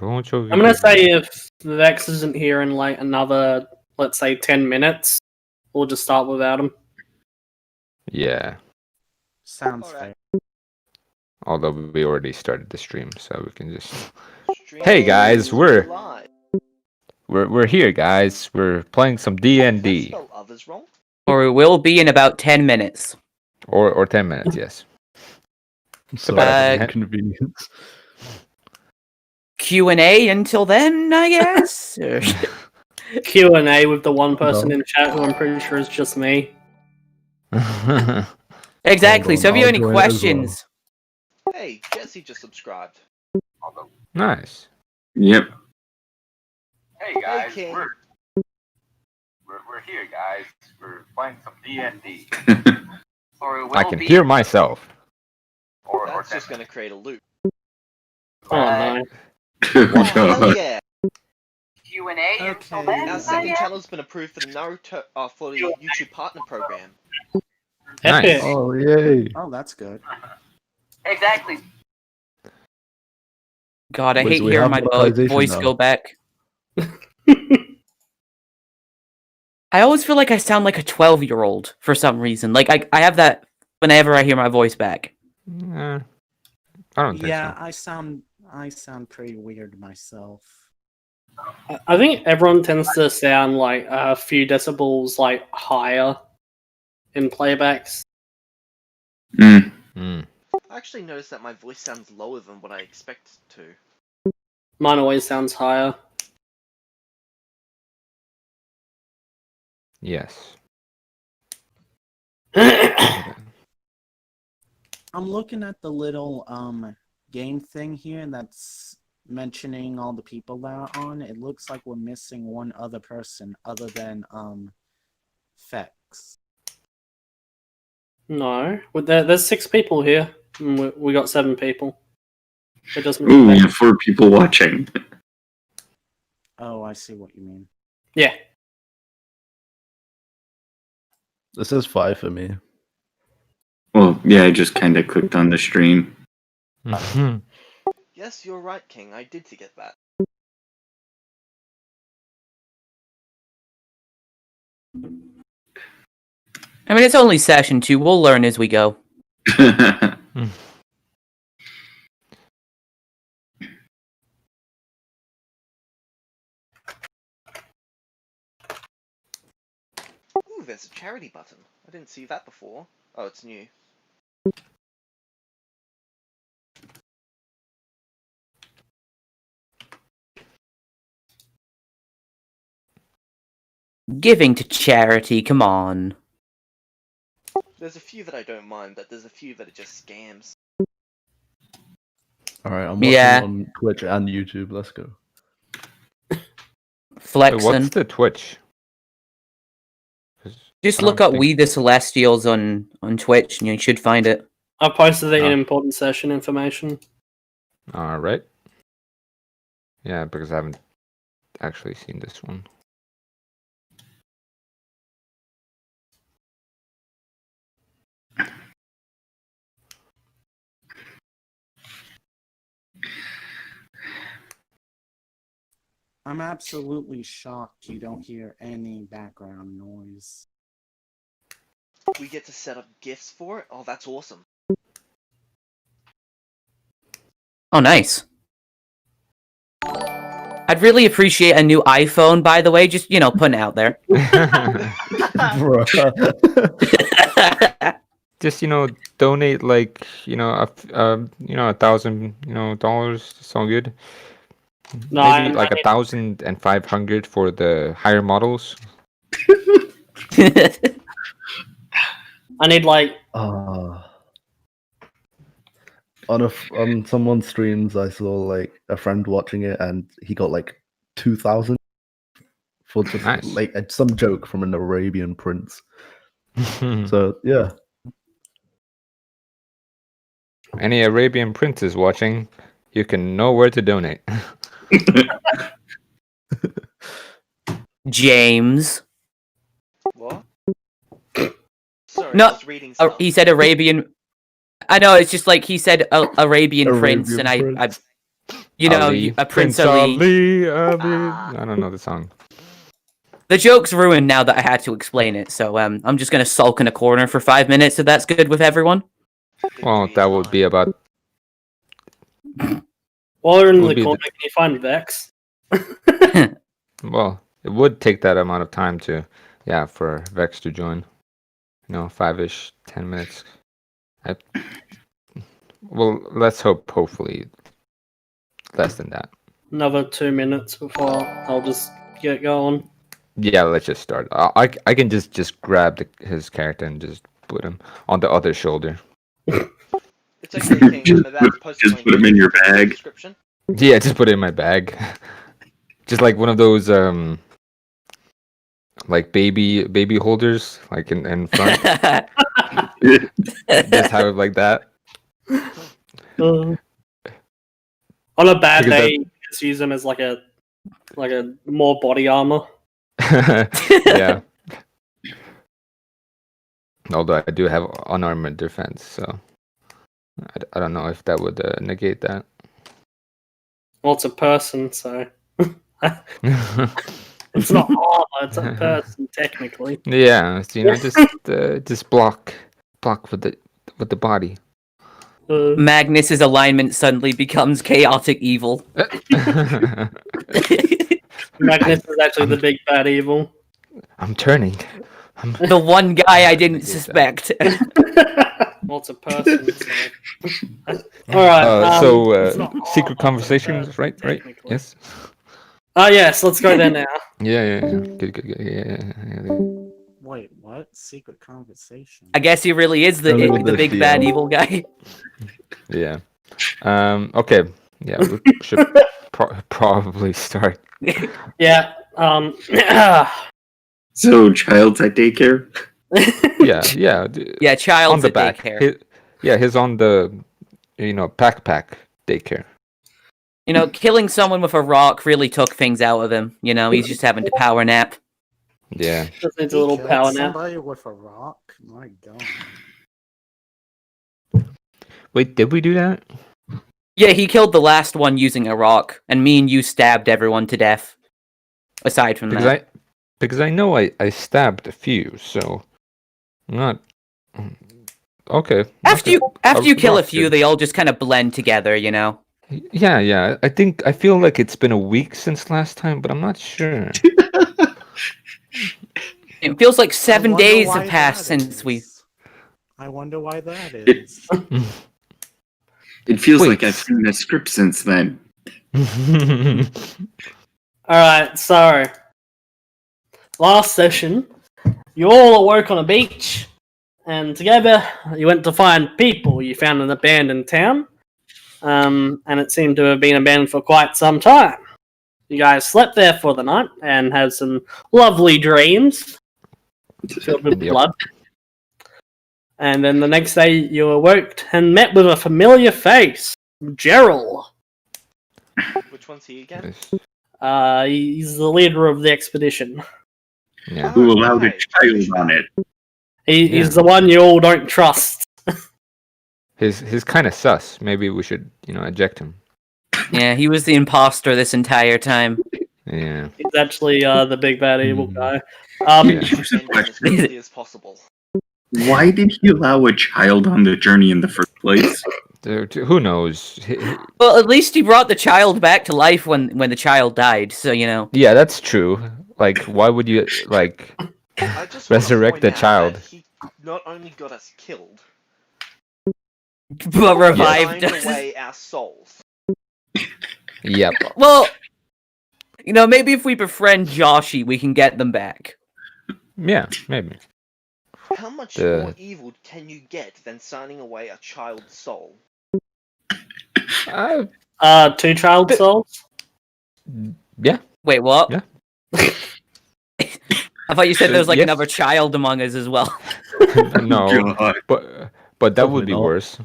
I'm gonna say if Vex isn't here in like another, let's say, 10 minutes, we'll just start without him. Yeah. Sounds fair. Although we already started the stream, so we can just. Stream Hey guys, we're live. we're here, guys. We're playing some Did I D&D, spell others wrong? Or it will be in about 10 minutes. or 10 minutes, yes. So better inconvenience. Q&A until then, I guess? Or- Q&A with the one person No. in chat who I'm pretty sure is just me. Exactly, Hold so if on, you have I'll any join as well. questions... Hey, Jesse just subscribed. Nice. Yep. Hey Hey, King. we're here, guys. We're playing some D&D. I can hear myself. That's just gonna create a loop. Oh no. Oh, hell yeah! Q&A Okay. Our second channel's been approved for the Naruto for the YouTube Partner Program. Nice. Epic. Oh, yay. Oh, that's good. Exactly. God, I Wait, hate so we hearing have my monetization voice now? go back. I always feel like I sound like a 12-year-old for some reason. Like, I have that whenever I hear my voice back. I don't think Yeah, so. I sound pretty weird myself. I think everyone tends to sound like a few decibels like higher in playbacks. Mm. I actually noticed that my voice sounds lower than what I expect it to. Mine always sounds higher. Yes. I'm looking at the little game thing here that's mentioning all the people that are on. It looks like we're missing one other person other than Fex. No, well, there's 6 people here. And we got 7 people. It doesn't. Ooh, we have 4 people watching. Oh, I see what you mean. Yeah. This is 5 for me. Well, yeah, I just kind of clicked on the stream. Yes, you're right, King. I did to get that. I mean, it's only session 2. We'll learn as we go. Ooh, there's a charity button. I didn't see that before. Oh, it's new. Giving to charity, come on. There's a few that I don't mind, but there's a few that are just scams. Alright, I'm watching Yeah. on Twitch and YouTube. Let's go. Wait, Flexing. what's the Twitch? 'Cause Just I look don't up think- We the Celestials on Twitch and you should find it. I've posted it in Oh. important session information. All right. Yeah, because I haven't actually seen this one. I'm absolutely shocked you don't hear any background noise. We get to set up gifts for it? Oh, that's awesome. Oh, nice. I'd really appreciate a new iPhone, by the way. Just, putting it out there. Bruh. Just donate like $1,000 it's all good. No, Maybe like 1,500 for the higher models. I need like On someone's streams, I saw like a friend watching it, and he got like 2,000 for just Nice. like some joke from an Arabian prince. So yeah, Any Arabian princes watching, you can know where to donate. James. What? Sorry, No, I was reading stuff. He said Arabian. I know, it's just like he said Arabian Prince, and Arabian I Prince. You know, Ali, Prince Ali. I don't know the song. The joke's ruined now that I had to explain it, so I'm just gonna sulk in a corner for 5 minutes if that's good with everyone. Well, that would be about. While you're in Would the be corner, can you find Vex? Well, it would take that amount of time for Vex to join. 5-ish, 10 minutes. Well, let's hope. Hopefully, less than that. Another 2 minutes before I'll just get going. Yeah, let's just start. I can just grab his character and just put him on the other shoulder. It's okay, King. Just put him in your bag. Description. Yeah, just put it in my bag. Just like one of those like baby holders, like in front. Just have it like that. On a bad Because day, you just use them as like a more body armor. Yeah. Although I do have unarmored defense, so I don't know if that would negate that. Well, it's a person, so it's not armor. It's a person, technically. Yeah, just block with the body. Magnus's alignment suddenly becomes chaotic evil. Magnus is actually the big bad evil. I'm turning. The one guy I didn't suspect. Well, it's a person. So. All right. it's not secret armor, conversations, it's right? technically. Yes. Oh yes, let's go there now. Yeah. Good. Yeah. Wait, what? Secret conversation? I guess he really is the big bad evil guy. Yeah. Okay. Yeah, we should probably start. Yeah. So, child's at daycare? Yeah. Yeah, child's on the at back. daycare. He's on the backpack daycare. Killing someone with a rock really took things out of him. He's just having to power nap. Yeah. Just needs a He little killed power nap. somebody with a rock? My god. Wait, did we do that? Yeah, he killed the last one using a rock, and me and you stabbed everyone to death. Aside from that. Because I know I stabbed a few, so I'm not okay. After you kill a rock few, did. they all just kind of blend together, Yeah. I feel like it's been a week since last time, but I'm not sure. It feels like 7 wonder days why have passed that since we. is. I wonder why that is. It feels Wait. like I've seen a script since then. All right. So last session, you all awoke on a beach, and together you went to find people. You found an abandoned town, and it seemed to have been abandoned for quite some time. You guys slept there for the night and had some lovely dreams filled with Yep. blood. And then the next day you awoke and met with a familiar face, Gerald. Which one's he again? He's the leader of the expedition. Yeah. Who allowed a Right. child on it? He's the one you all don't trust. He's kind of sus. Maybe we should, eject him. Yeah, he was the imposter this entire time. Yeah. He's actually the big bad evil guy. Yeah. Here's a End as question. quickly as possible. Why did he allow a child on the journey in the first place? Dude, who knows? Well, at least he brought the child back to life when the child died. So Yeah, that's true. Like, why would you like? I just wanna Resurrect point the out child. that He not only got us killed, but revived signed us. away our souls. Yep. Well, maybe if we befriend Joshi, we can get them back. Yeah, maybe. How much The- more evil can you get than signing away a child's soul? 2 child souls. Yeah. Wait, what? Yeah. I thought you said there was like Yes. another child among us as well. No, God. but that would be Probably not. worse.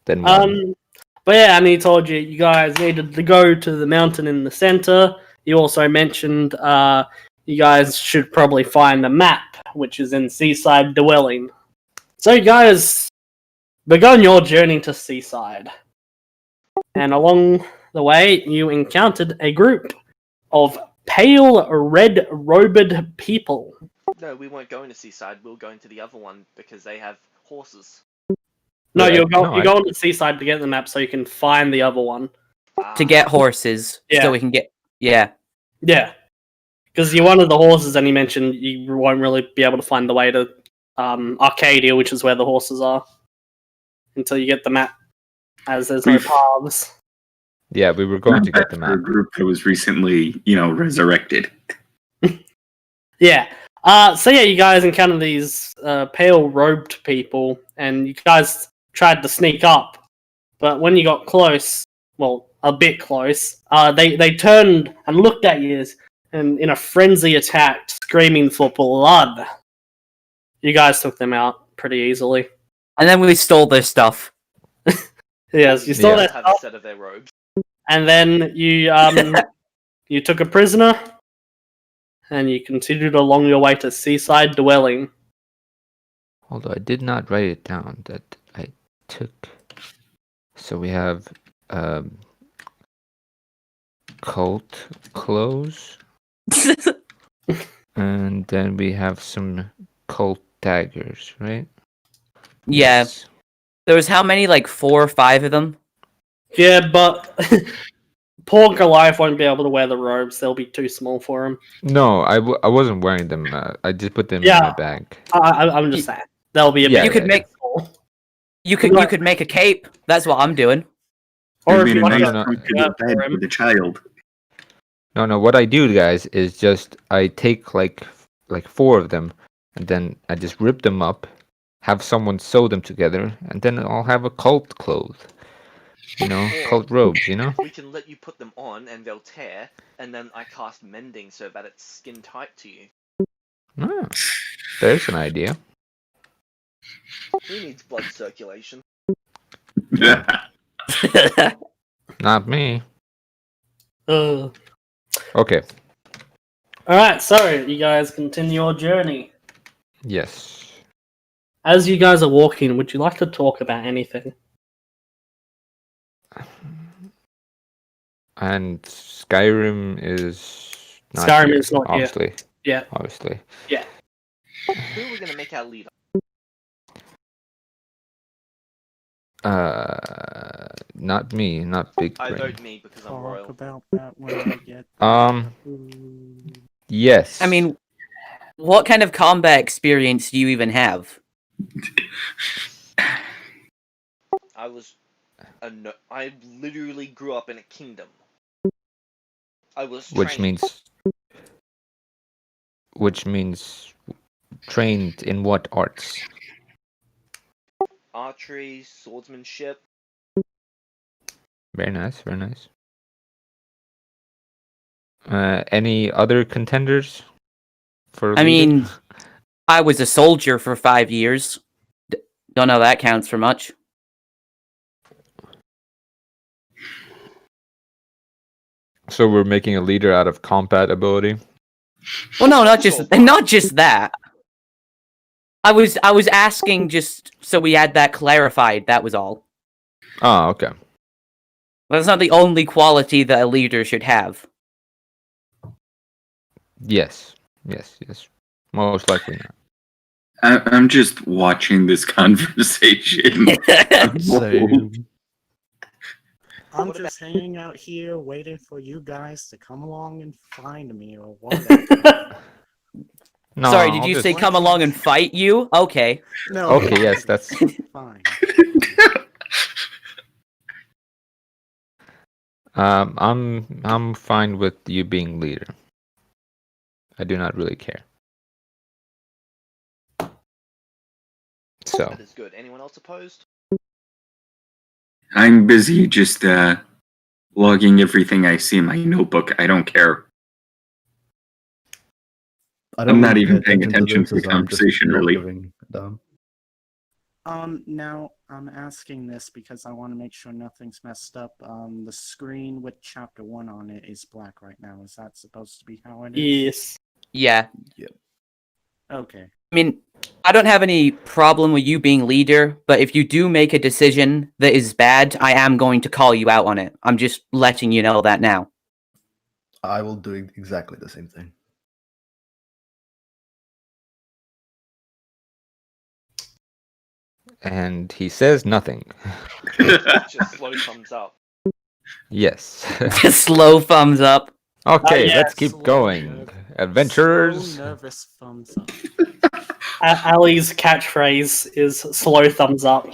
Than one. But yeah, and he told you guys needed to go to the mountain in the center. He also mentioned you guys should probably find a map, which is in Seaside Dwelling. So you guys begun your journey to Seaside. and along the way, you encountered a group of pale red-robed people. No, we weren't going to Seaside. We were going to the other one because they have horses. No, Wait, you're I- going to the seaside to get the map so you can find the other one. Ah, To get horses, Yeah. so we can get. Yeah. Yeah, because you wanted the horses, and he mentioned you won't really be able to find the way to Arcadia, which is where the horses are, until you get the map, as there's no We've- paths. Yeah, we were going to Not get the bad for a map. group that was recently, resurrected. Yeah. So yeah, you guys encountered these pale robed people, and you guys tried to sneak up, but when you got close, well, a bit close, they turned and looked at you, and in a frenzy attacked, screaming for blood. You guys took them out pretty easily. And then we stole their stuff. Yes, you stole Yeah. their have stuff, a set of their robes. and then you you took a prisoner, and you continued along your way to Seaside Dwelling. Although I did not write it down that I took. So we have cult clothes, and then we have some cult daggers, right? Yeah. Yes. There was how many? Like 4 or 5 of them? Yeah, but poor Goliath won't be able to wear the robes. They'll be too small for him. No, I wasn't wearing them. I just put them in Yeah. my bag. I'm just saying. They'll be a Yeah, bit you could yeah, make small. you could make a cape. That's what I'm doing. Or I if made you a want nice no, to no. comfortable bed for him. for the child. No, what I do, guys, is just I take like 4 of them, and then I just rip them up, have someone sew them together, and then I'll have a cult clothes. Cult robes, We can let you put them on and they'll tear, and then I cast mending so that it's skin tight to you. Ah, there's an idea. Who needs blood circulation? Not me. Ugh. Okay. Alright, so you guys continue your journey. Yes. As you guys are walking, would you like to talk about anything? And Skyrim is not Skyrim here, is not here. obviously. Yeah. Obviously. Who are we going to make our leader? Not me, not Big I Brain. vote me because I'm Talk royal. about that when I get. Yes. I mean, what kind of combat experience do you even have? I literally grew up in a kingdom. I was which trained. means trained in what arts? Archery, swordsmanship. Very nice, very nice. Any other contenders for I leader? mean, I was a soldier for 5 years. Don't know that counts for much. So we're making a leader out of combat ability. Well, no, not just that. I was asking just so we had that clarified. That was all. Oh, okay. That's not the only quality that a leader should have. Yes. Most likely not. I'm just watching this conversation. Same. I'm What just hanging out here waiting for you guys to come along and find me or whatever. No, Sorry, did I'll you just- say come along and fight you? Okay. No. Okay, yes, that's Fine. I'm fine with you being leader. I do not really care. So, That is good. Anyone else opposed? I'm busy just logging everything I see in my notebook. I don't care. I I'm not really even pay paying attention this to the as I'm just conversation, not really. giving a damn. Now I'm asking this because I want to make sure nothing's messed up. The screen with chapter 1 on it is black right now. Is that supposed to be how it is? Yes. Yeah. Okay. I mean, I don't have any problem with you being leader, but if you do make a decision that is bad, I am going to call you out on it. I'm just letting you know that now. I will do exactly the same thing. And he says nothing. Just slow thumbs up. Yes. Slow thumbs up. Okay, yeah, let's keep slow going. nerve- Adventurers. Slow, nervous thumbs up. Ali's catchphrase is slow thumbs up.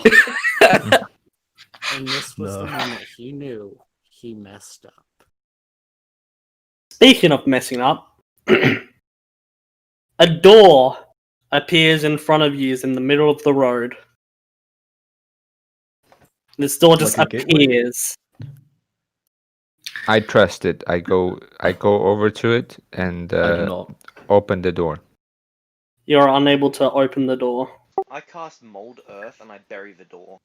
And this was the No. moment he knew he messed up. Speaking of messing up, a door appears in front of you in the middle of the road. This door just Like a gateway? appears. I trust it. I go over to it and I do not. open the door. You're unable to open the door. I cast mold earth and I bury the door.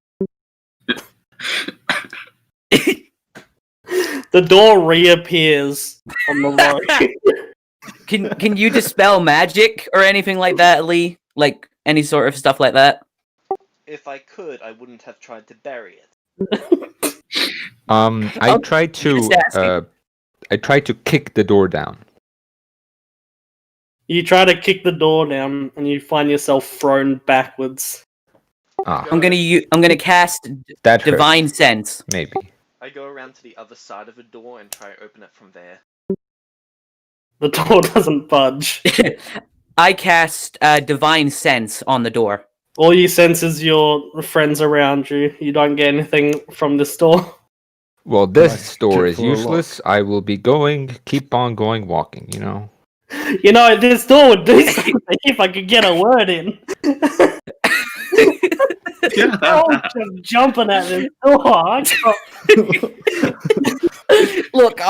The door reappears on the road. Can you dispel magic or anything like that, Lee? Like any sort of stuff like that? If I could, I wouldn't have tried to bury it. I Okay, try to just asking. I try to kick the door down. You try to kick the door down, and you find yourself thrown backwards. Ah, I'm gonna cast that hurts, Divine Sense. maybe. I go around to the other side of the door and try to open it from there. The door doesn't budge. I cast Divine Sense on the door. All you sense is your friends around you. You don't get anything from this door. Well, this Nice. door Kick is for a lock. useless. I will be keep on going, walking, you know? You know, this door would do something if I could get a word in. Oh, just jumping at this door. I can't- Look,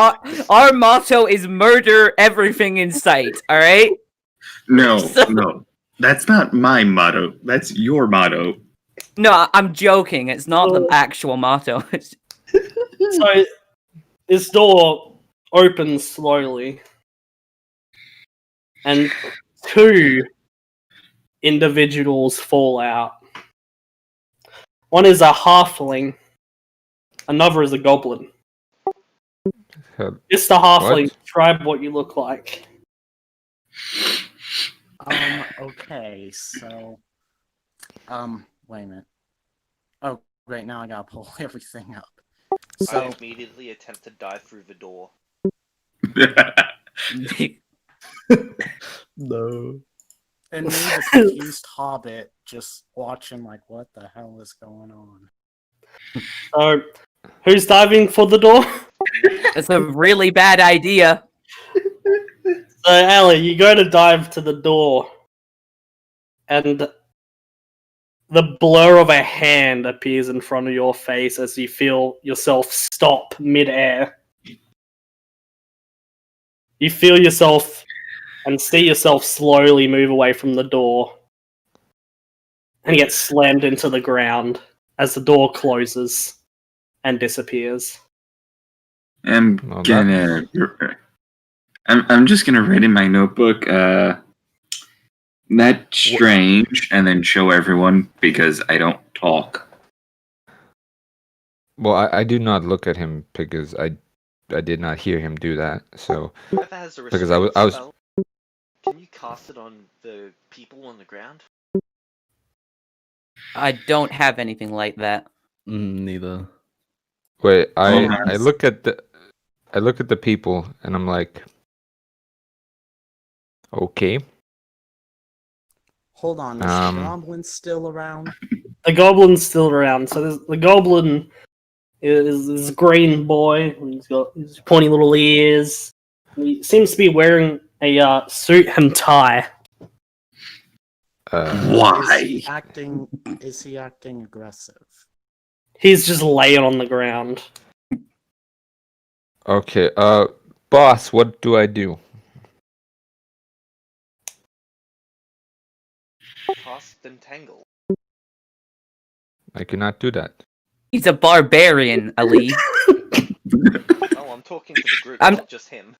our motto is murder everything in sight. All right. No, no. That's not my motto. That's your motto. No, I'm joking. It's not the actual motto. So, this door opens slowly. And two individuals fall out. One is a halfling, another is a goblin. It's the halfling. What? Describe what you look like. Okay, so wait a minute. Oh, great, now I gotta pull everything up. I So immediately attempt to dive through the door. No. and me, the confused hobbit, just watching like, what the hell is going on? So, who's diving for the door? That's a really bad idea. So, Ali, you go to dive to the door, and the blur of a hand appears in front of your face as you feel yourself stop mid-air. You feel yourself and see yourself slowly move away from the door and get slammed into the ground as the door closes and disappears. I'm Well, gonna. I'm just gonna write in my notebook. That's strange, and then show everyone because I don't talk. Well, I do not look at him because I did not hear him do that. So Whoever has the Because restraint I was- spell, can you cast it on the people on the ground? I don't have anything like that. Neither. wait, I nice. look at the people and I'm like, okay. Hold on, is the goblin still around? The goblin's still around. So the goblin is this green boy. He's got his pointy little ears. He seems to be wearing a suit and tie. Why? Is he acting aggressive? He's just laying on the ground. Okay, boss, what do I do? Cast Entangle. I cannot do that. He's a barbarian, Ali. Oh, I'm talking to the group, I'm- not just him.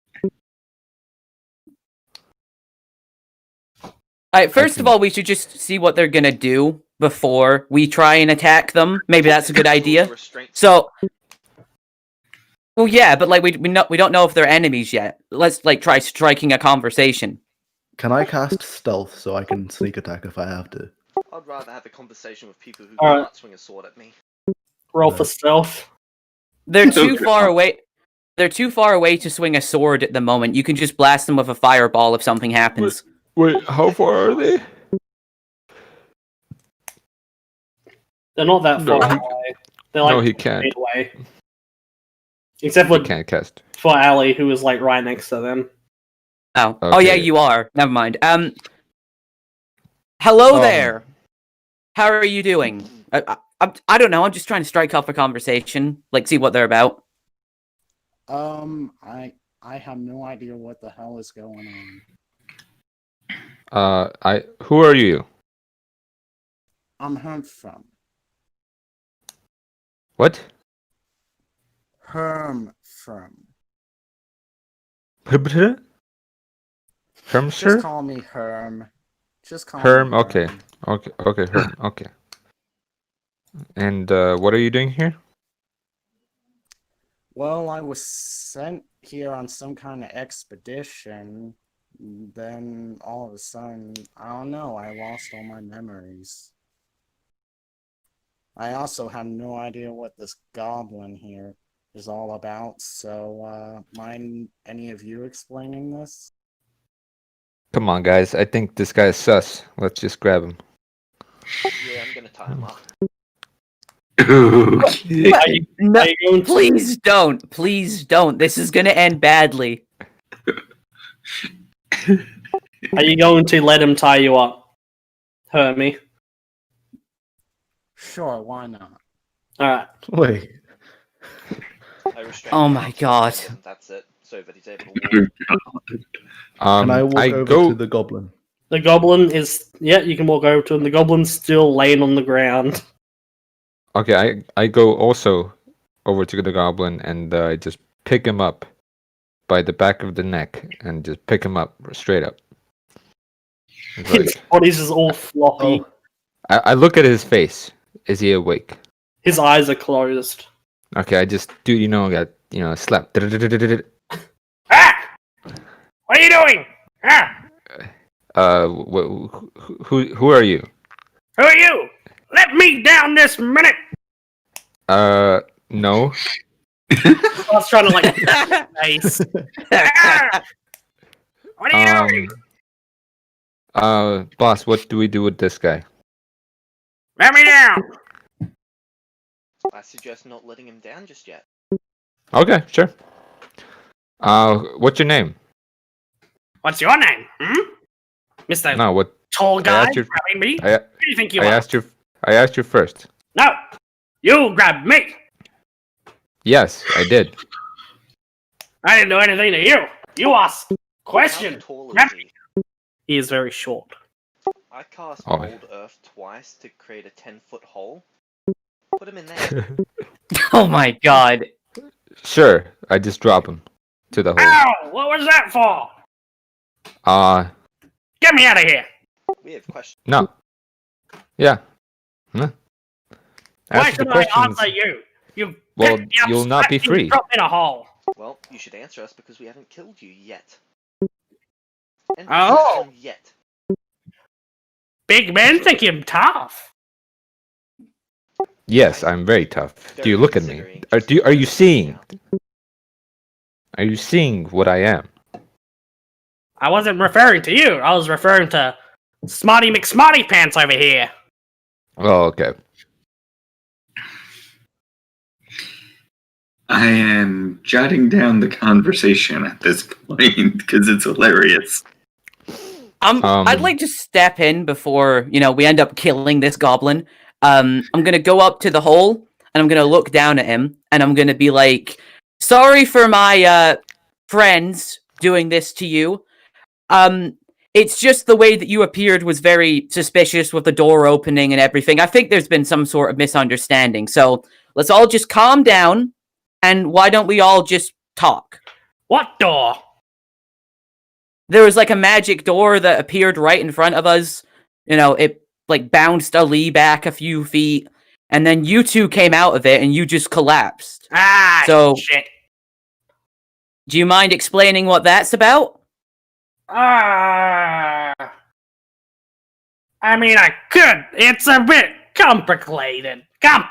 Alright, first of all, we should just see what they're gonna do before we try and attack them. Maybe that's a good idea. So, well, yeah, but like we don't know if they're enemies yet. Let's like try striking a conversation. Can I cast stealth so I can sneak attack if I have to? I'd rather have a conversation with people who Alright. can't swing a sword at me. Roll for stealth. They're too far away. They're too far away to swing a sword at the moment. You can just blast them with a fireball if something happens. Wait, how far are they? They're not that No, far he- away. They're like No, he 20 can't. feet away. Except for, He can't cast. for Ali, who is like right next to them. Oh, oh yeah, Okay. you are. Never mind. Hello there. How are you doing? I don't know. I'm just trying to strike up a conversation, like see what they're about. I have no idea what the hell is going on. Who are you? I'm Hermfrom. What? Hermfrom. Hermsir? Just call me Herm. Just call Herm, me okay. Herm. Okay, Herm, okay. And what are you doing here? Well, I was sent here on some kind of expedition. Then all of a sudden, I don't know, I lost all my memories. I also have no idea what this goblin here is all about, so mind any of you explaining this? Come on, guys. I think this guy is sus. Let's just grab him. Yeah, I'm gonna tie him up. Okay. Are you, No, are you going to, please don't. Please don't. This is gonna end badly. are you going to let him tie you up, Hermie? Sure, why not? Alright. Wait. I restrain Oh him my until God. he doesn't, that's it. So that he's able to walk. Can I walk over go. to the goblin? The goblin is... Yeah, you can walk over to him. The goblin's still laying on the ground. Okay, I go also over to the goblin and I just pick him up by the back of the neck and just pick him up straight up. It's His like- body's just all floppy. Oh, I look at his face. Is he awake? His eyes are closed. Okay, I just do slap. Ah! What are you doing? Ah! Who are you? Who are you? Let me down this minute! No. I was trying to like face. Ah! What are you doing? Boss, what do we do with this guy? Let me down! I suggest not letting him down just yet. Okay, sure. What's your name? What's your name? Mr. No, what? Tall guy asked you- grabbing me? I Who do you think you I are? asked you first. No! You grabbed me! Yes, I did. I didn't do anything to you! You asked How question! tall is Grab he? He is very short. I cast Oh. Mold Earth twice to create a 10-foot hole. Put him in there. Oh my God. Sure, I just drop him to the hole. Ow! What was that for? Get me out of here! We have questions. No. Yeah. Huh? Why Ask the should I questions. answer you? You Well, picked me up, you'll not be slapped me, free. dropped me in a hole. Well, you should answer us because we haven't killed you yet. And Oh. yet. Big men think you're tough. Yes, I'm very tough. Do you Very look at me? considering. Are you seeing? Are you seeing what I am? I wasn't referring to you. I was referring to Smarty McSmarty Pants over here. Oh, okay. I am jotting down the conversation at this point because it's hilarious. I'd like to step in before, we end up killing this goblin. I'm gonna go up to the hole and I'm gonna look down at him and I'm gonna be like, sorry for my friends doing this to you. It's just the way that you appeared was very suspicious with the door opening and everything. I think there's been some sort of misunderstanding. So let's all just calm down and why don't we all just talk? What door? there was like a magic door that appeared right in front of us. You know, it like bounced Ali back a few feet, and then you two came out of it, and you just collapsed. Ah, So- shit. Do you mind explaining what that's about? I mean, I could. It's a bit complicated. Yeah.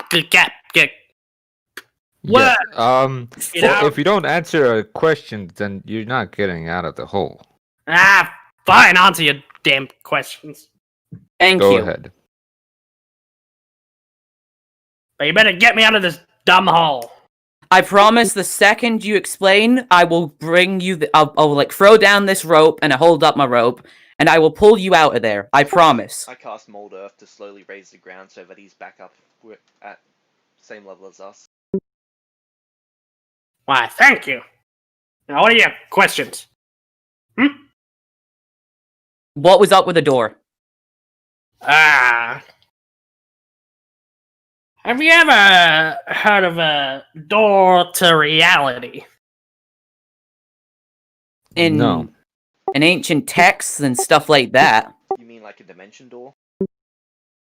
You know? If you don't answer a question, then you're not getting out of the hole. Fine. Answer your damn questions. Thank Go you. ahead. But you better get me out of this dumb hole. I promise the second you explain, I will bring you I'll like throw down this rope and I hold up my rope and I will pull you out of there. I promise. I cast Mold Earth to slowly raise the ground so that he's back up at same level as us. Why, thank you. Now, what are your questions? What was up with the door? Have you ever heard of a door to reality? No. In ancient texts and stuff like that. You mean like a dimension door?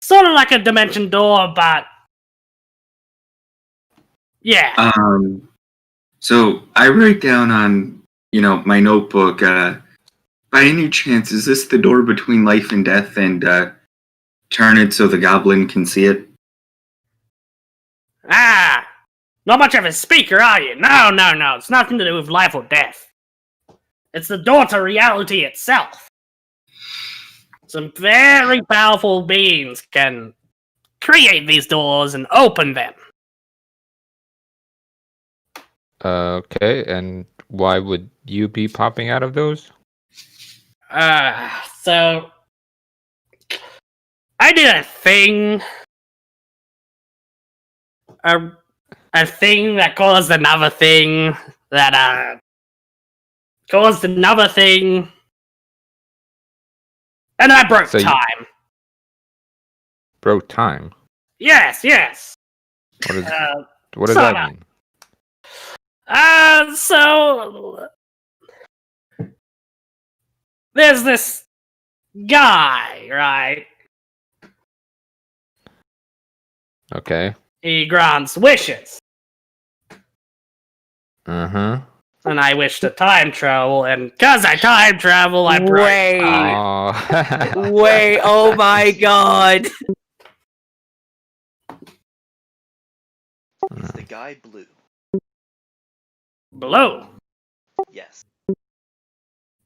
Sort of like a dimension door, but yeah. So I write down on, my notebook, by any chance, is this the door between life and death, and turn it so the goblin can see it? Not much of a speaker, are you? No. It's nothing to do with life or death. It's the door to reality itself. Some very powerful beings can create these doors and open them. Okay, and why would you be popping out of those? So I did a thing. A thing that caused another thing that caused another thing, and I broke So you- time. Broke time. Yes. What does sorta. that mean? So there's this guy, right? Okay. He grants wishes, Uh-huh. and I wish to time travel, and because I time travel, I broke time. Oh. Wait, oh my god. Is the guy blue? Blue? Yes.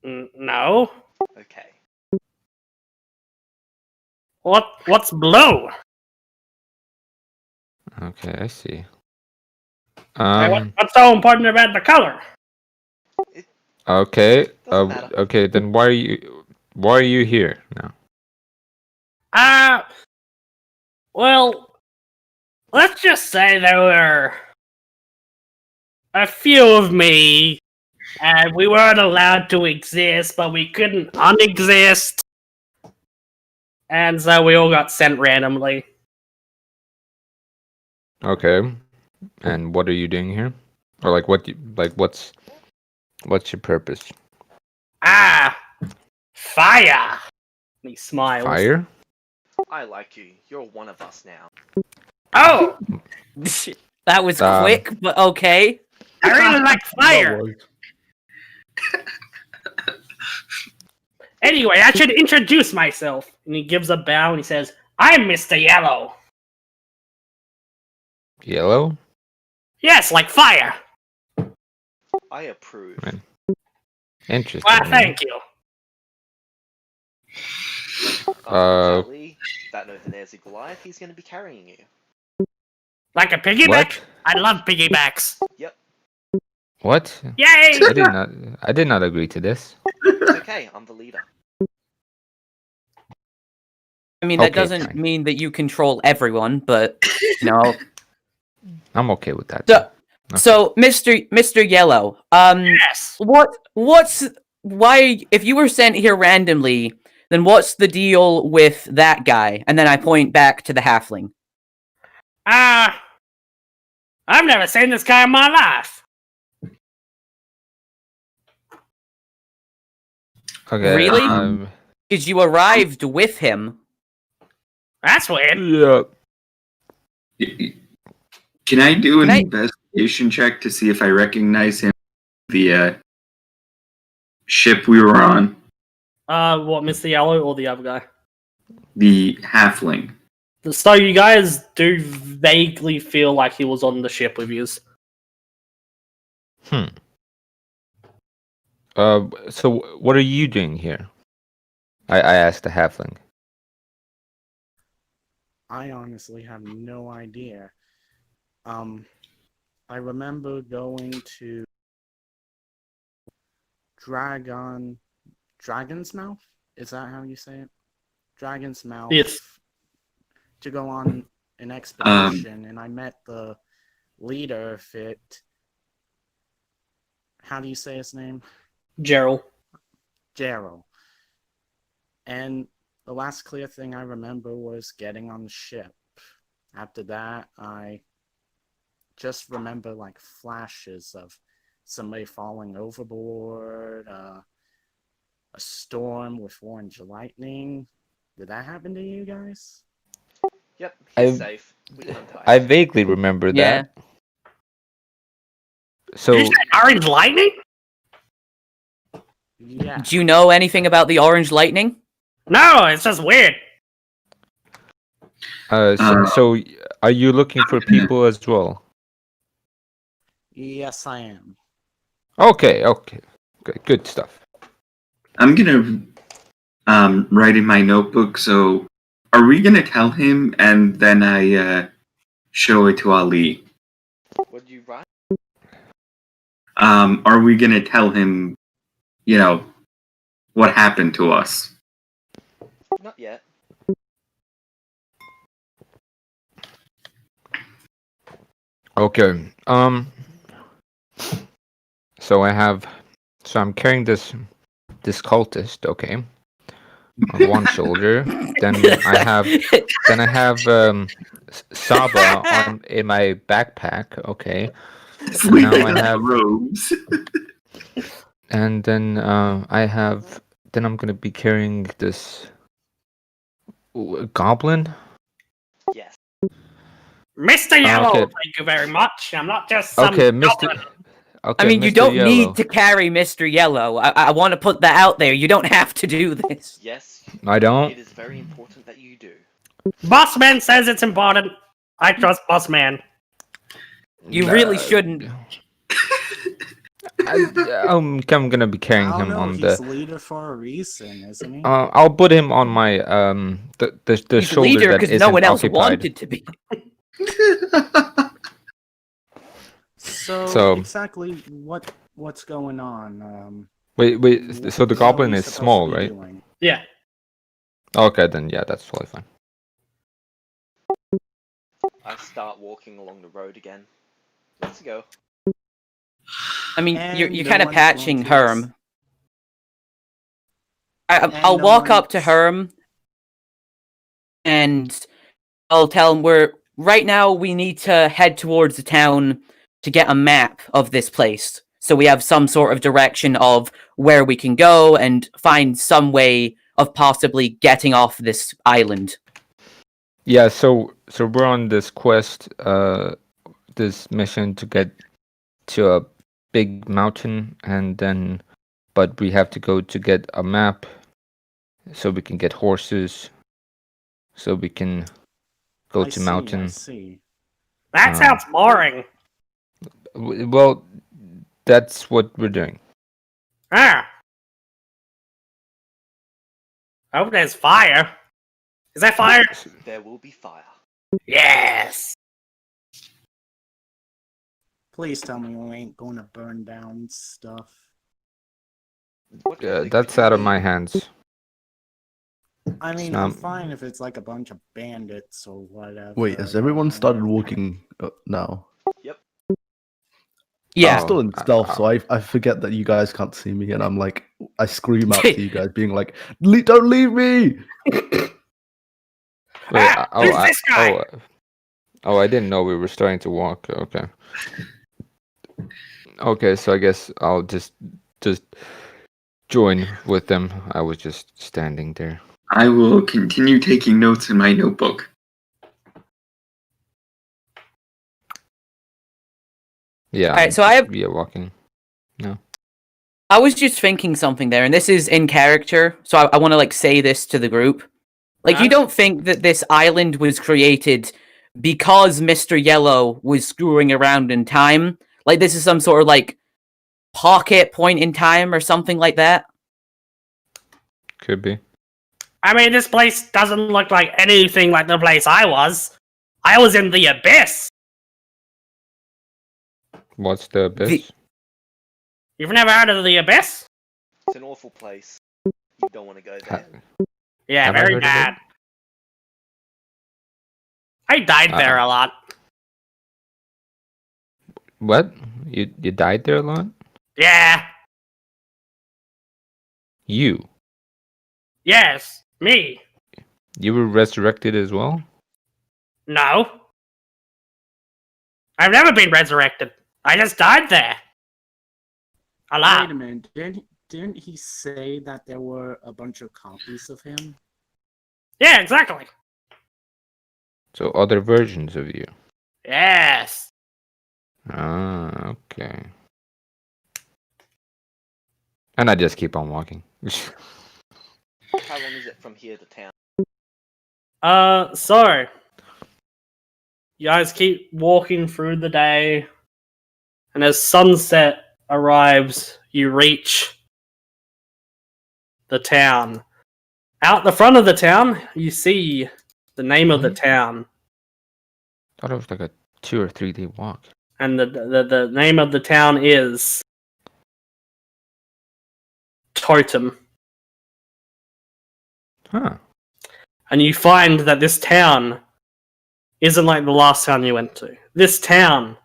No. Okay. What's blue? Okay, I see. What's so important about the color? Okay. Doesn't matter. Okay, then why are you here now? Well, let's just say there were a few of me, and we weren't allowed to exist, but we couldn't unexist, and so we all got sent randomly. Okay. And what are you doing here? Or what's your purpose? Fire! He smiles. Fire? I like you. You're one of us now. Oh! That was Um, quick, but okay. I really like fire! Anyway, I should introduce myself. And he gives a bow and he says, I'm Mr. Yellow. Yellow? Yes, like fire. I approve. Man. Interesting. Well, man. thank you. Unfortunately, that over there's a Goliath. He's going to be carrying you. Like a piggyback? What? I love piggybacks. What? Yay! I did not agree to this. It's okay. I'm the leader. I mean, that Okay, doesn't fine. mean that you control everyone, but no. I'm okay with that. So, so Mr. Yellow, Yes. why, if you were sent here randomly, then what's the deal with that guy? And then I point back to the halfling. I've never seen this guy in my life. Okay. Really? Because you arrived with him. That's weird. Yeah. Can I do an Can I- investigation check to see if I recognize him? The ship we were on, What, Mr. Yellow or the other guy? the halfling. So you guys do vaguely feel like he was on the ship with you. So what are you doing here? I asked the halfling. I honestly have no idea. I remember going to Dragon's Mouth? Is that how you say it? Dragon's Mouth. Yes. To go on an expedition, and I met the leader of it. How do you say his name? Gerald. Gerald. And the last clear thing I remember was getting on the ship. After that, I just remember like flashes of somebody falling overboard, a storm with orange lightning. Did that happen to you guys? Yep, he's I- safe. We can untie I him. vaguely remember Yeah. that. So Did you say orange lightning? Yeah. Do you know anything about the orange lightning? No, it's just weird. so are you looking for people as well? Yes, I am. Okay. Good stuff. I'm gonna write in my notebook. So, are we gonna tell him, and then I show it to Ali? What did you write? Are we gonna tell him, what happened to us? Not yet. Okay. So I'm carrying this cultist. Okay. On one shoulder. Then I have Saba in my backpack. Okay. Sleeping I in the have- robes. And then I'm gonna be carrying this goblin. Yes. Mr. Yellow, okay. thank you very much. I'm not just some Okay, Mr. goblin. Okay, I mean, you Mr. don't Yellow. need to carry Mr. Yellow. I want to put that out there. You don't have to do this. Yes. I don't. It is very important that you do. Bossman says it's important. I trust Bossman. You really shouldn't. I'm gonna be carrying I don't him know, on he's the. leader for a reason, isn't he? I'll put him on my the He's shoulder leader that because isn't no one else occupied. wanted to be. So, So- exactly what's going on? Wait. So the What are goblin we is supposed small, to be right? doing? Yeah. Okay, then yeah, that's totally fine. I start walking along the road again. Let's go. I mean, And you're no kind of one's patching going to us. Herm. And I'll no walk up to one's- Herm, and I'll tell him right now we need to head towards the town to get a map of this place, so we have some sort of direction of where we can go and find some way of possibly getting off this island. Yeah, so we're on this quest, this mission to get to a big mountain, and then, but we have to go to get a map, so we can get horses, so we can go I to see, mountain. I see. That sounds boring. Well, that's what we're doing. Ah. I hope there's fire. Is there fire? There will be fire. Yes. Please tell me we ain't going to burn down stuff. What really That's could out of be? my hands. I mean, Um, I'm fine if it's like a bunch of bandits or whatever. Wait, has everyone started walking now? Yeah. I'm still in Oh, stealth, so I forget that you guys can't see me, and I'm like, I scream out to you guys, being like, "Don't leave me!" Wait, who's this guy? I didn't know we were starting to walk. Okay, so I guess I'll just join with them. I was just standing there. I will continue taking notes in my notebook. Yeah. Alright, so I have. Yeah, walking. I was just thinking something there, and this is in character, so I want to like say this to the group. Like, you don't think that this island was created because Mr. Yellow was screwing around in time? Like, this is some sort of like pocket point in time or something like that? Could be. I mean, this place doesn't look like anything like the place I was. I was in the abyss. What's the abyss? You've never heard of the abyss? It's an awful place. You don't want to go there. Yeah, Have I very heard of it? bad. I died there a lot. What? You died there a lot? Yeah. You? Yes. Me. You were resurrected as well? No. I've never been resurrected. I just died there. A lot. Wait a minute. Didn't he say that there were a bunch of copies of him? Yeah, exactly. So other versions of you. Yes. Ah, okay. And I just keep on walking. How long is it from here to town? So you guys keep walking through the day, and as sunset arrives, you reach the town. Out the front of the town, you see the name of the town, Thought it was like a 2 or 3 day walk. and the name of the town is Totem. Huh. And you find that this town isn't like the last town you went to. This town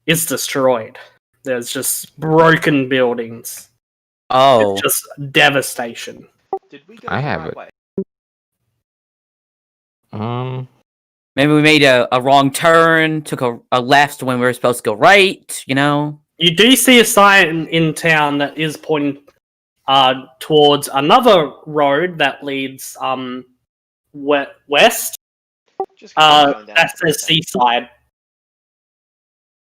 is destroyed. There's just broken buildings. Oh. It's just devastation. Did we go I the have right it. way? Maybe we made a wrong turn, took a left when we were supposed to go right, you know? You do see a sign in town that is pointing towards another road that leads west. Just continue going down That to the says town. seaside.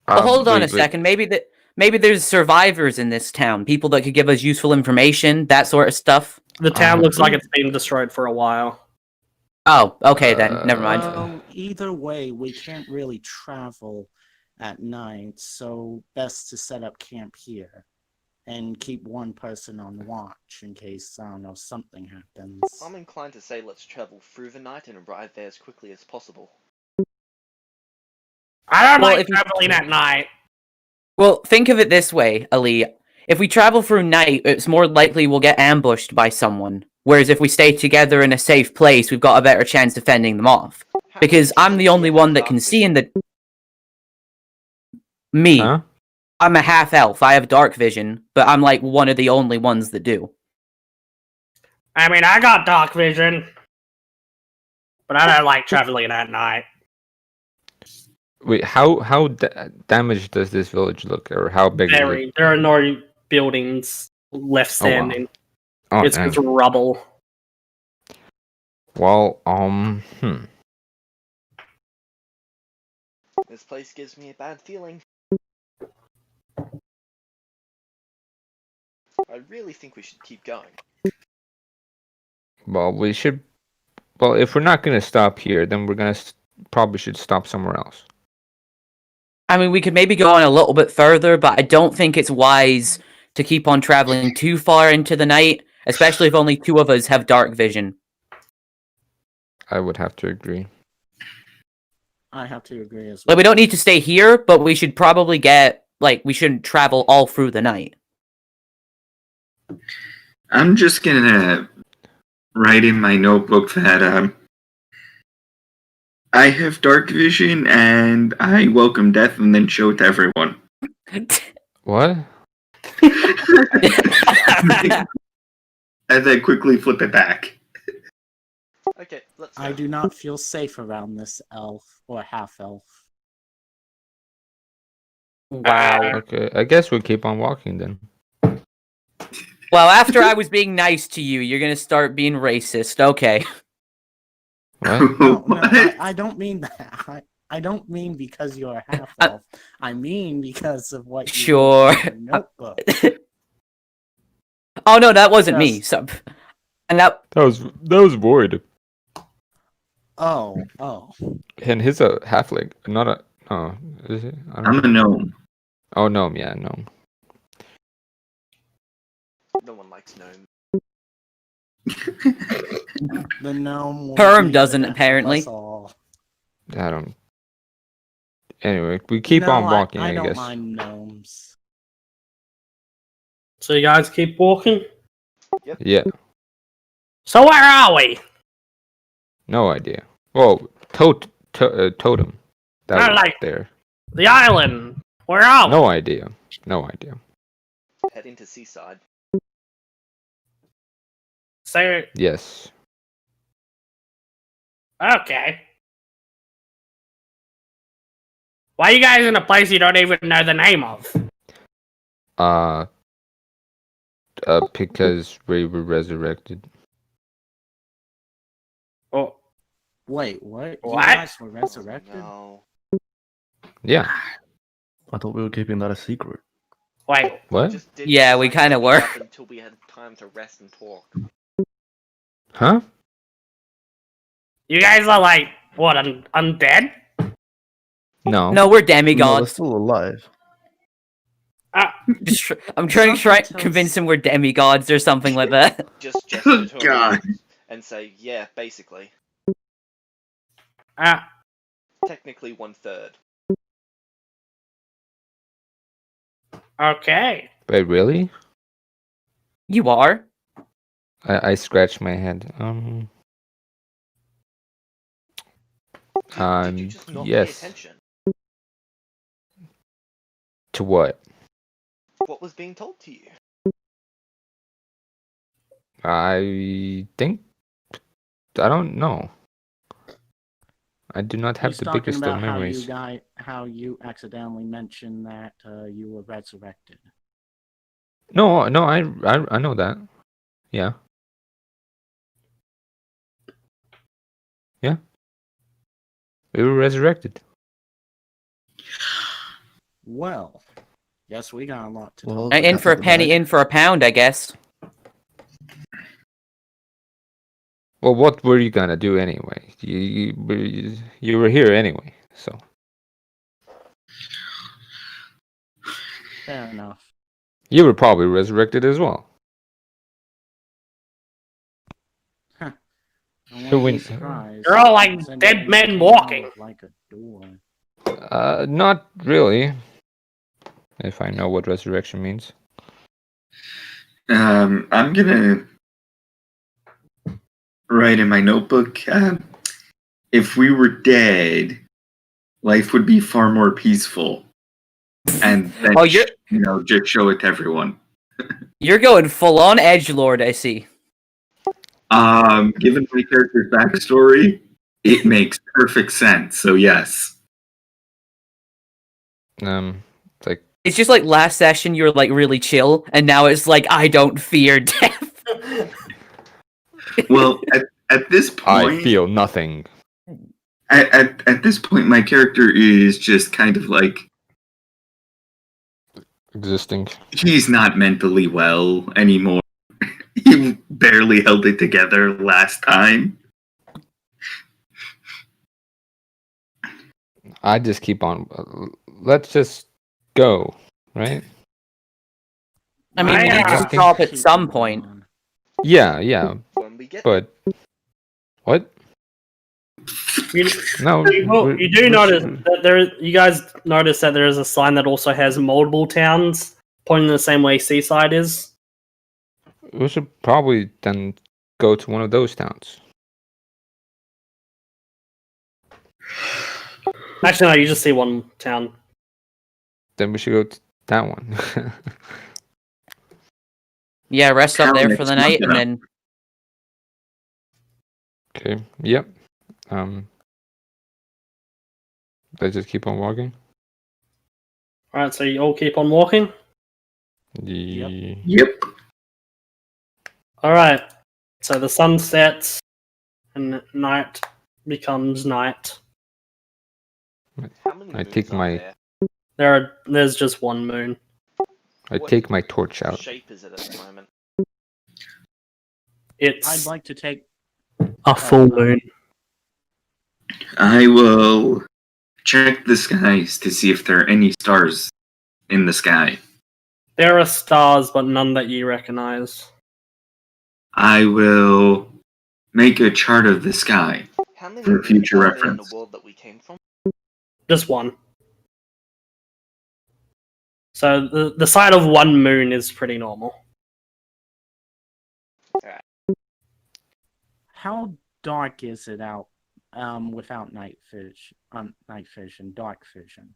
Well, hold on wait, a second. Maybe there's survivors in this town, people that could give us useful information, that sort of stuff. The town looks like it's been destroyed for a while. Oh, okay then. Never mind. Well, either way, we can't really travel at night, so best to set up camp here and keep one person on watch in case, I don't know, something happens. I'm inclined to say let's travel through the night and arrive there as quickly as possible. I don't Well, like if you- traveling at night. Well, think of it this way, Ali. If we travel through night, it's more likely we'll get ambushed by someone. Whereas if we stay together in a safe place, we've got a better chance of fending them off. How Because many I'm the people only have one that dark can see in vision? the... Me. Huh? I'm a half-elf. I have dark vision, but I'm like one of the only ones that do. I mean, I got dark vision, but I don't like traveling at night. Wait, how damaged does this village look, or how big is it? Very. There are no buildings left standing. Oh, It's dang. just rubble. Well, This place gives me a bad feeling. I really think we should keep going. well, we should. Well, if we're not gonna stop here, then we're gonna probably should stop somewhere else. I mean, we could maybe go on a little bit further, but I don't think it's wise to keep on traveling too far into the night, especially if only two of us have dark vision. I would have to agree. I have to agree as Like, well. we don't need to stay here, but we should probably we shouldn't travel all through the night. I'm just gonna write in my notebook that I have dark vision and I welcome death, and then show it to everyone. What? And then quickly flip it back. Okay, let's go. I do not feel safe around this elf or half-elf. Wow. Okay, I guess we'll keep on walking then. Well, after I was being nice to you, you're gonna start being racist. Okay. What? No, What? I don't mean that. I don't mean because you're a half elf. I mean because of what you Sure. wrote in your notebook. Oh no, that wasn't me. Yes. So, and that That was Void. Oh. And he's a halfling, not a. Oh, is he? I I'm don't a know. gnome. Oh, gnome. Yeah, gnome. No one likes gnome. The gnome will Perm be doesn't, the best of apparently. us all. I don't. Anyway, we keep on walking. I I don't guess. mind gnomes. So you guys keep walking. Yeah. So where are we? No idea. Whoa, totem. That I was like- there. The island. Where are we? No idea. No idea. Heading to seaside. So Yes. okay. Why are you guys in a place you don't even know the name of? Because we were resurrected. Oh, Wait, what? You What? guys were resurrected? No. Yeah. I thought we were keeping that a secret. wait. What? Just didn't Yeah, we decide to kinda meet were. up until we had time to rest and talk. Huh? You guys are like what? Undead? No. no, we're No, they're demigods. still alive. I'm trying to Something tells- convince him we're demigods or something like that. Just gesture to God. him and say, yeah, basically. Uh, Technically 1/3. okay. Wait, really? You are. I scratched my head. Did you just not pay Yes. attention? To what? What was being told to you? I think. I don't know. I do not have He's the talking biggest about of memories. how you accidentally mentioned that you were resurrected. No, I know that. Yeah. Yeah. We were resurrected. Well, yes, we got a lot to Well, talk In for a That's penny, right. in for a pound, I guess. Well, what were you gonna do anyway? You were here anyway, so. Fair enough. You were probably resurrected as well. I Who wouldn't be win- surprised. You're all like Considering dead you men came walking. out Like a door. Not really. If I know what resurrection means. I'm gonna write in my notebook. If we were dead, life would be far more peaceful. And then, Oh, you're just show it to everyone. you're going full on edgelord, I see. Given my character's backstory, it makes perfect sense. So yes. It's like It's just like last session you were like really chill, and now it's like I don't fear death. Well, at this I point, feel nothing. at this point, my character is just kind of like Existing. he's not mentally well anymore. He barely held it together last time. I just keep on. Let's just go, right? I mean, we need to Yeah. stop at some point. Yeah. When we get But what? You, No. you do notice that you guys notice that there is a sign that also has multiple towns pointing the same way Seaside is. We should probably then go to one of those towns. Actually, no, you just see one town. Then we should go to that one. Yeah, rest up there for the Next night, month, and then Okay. Yep. Let's just keep on walking. Alright, so you all keep on walking. The... Yep. Alright. So the sun sets and night becomes night. How many I moons take are my- there? There's just one moon. I What take my torch out. shape is it at the moment? I'd It's like to take. a full moon. I will check the skies to see if there are any stars in the sky. There are stars, but none that you recognize. I will make a chart of the sky. How many For moons future are there in the reference. world that we came from? Just one. So the sight of one moon is pretty normal. How dark is it out without night vision, dark vision?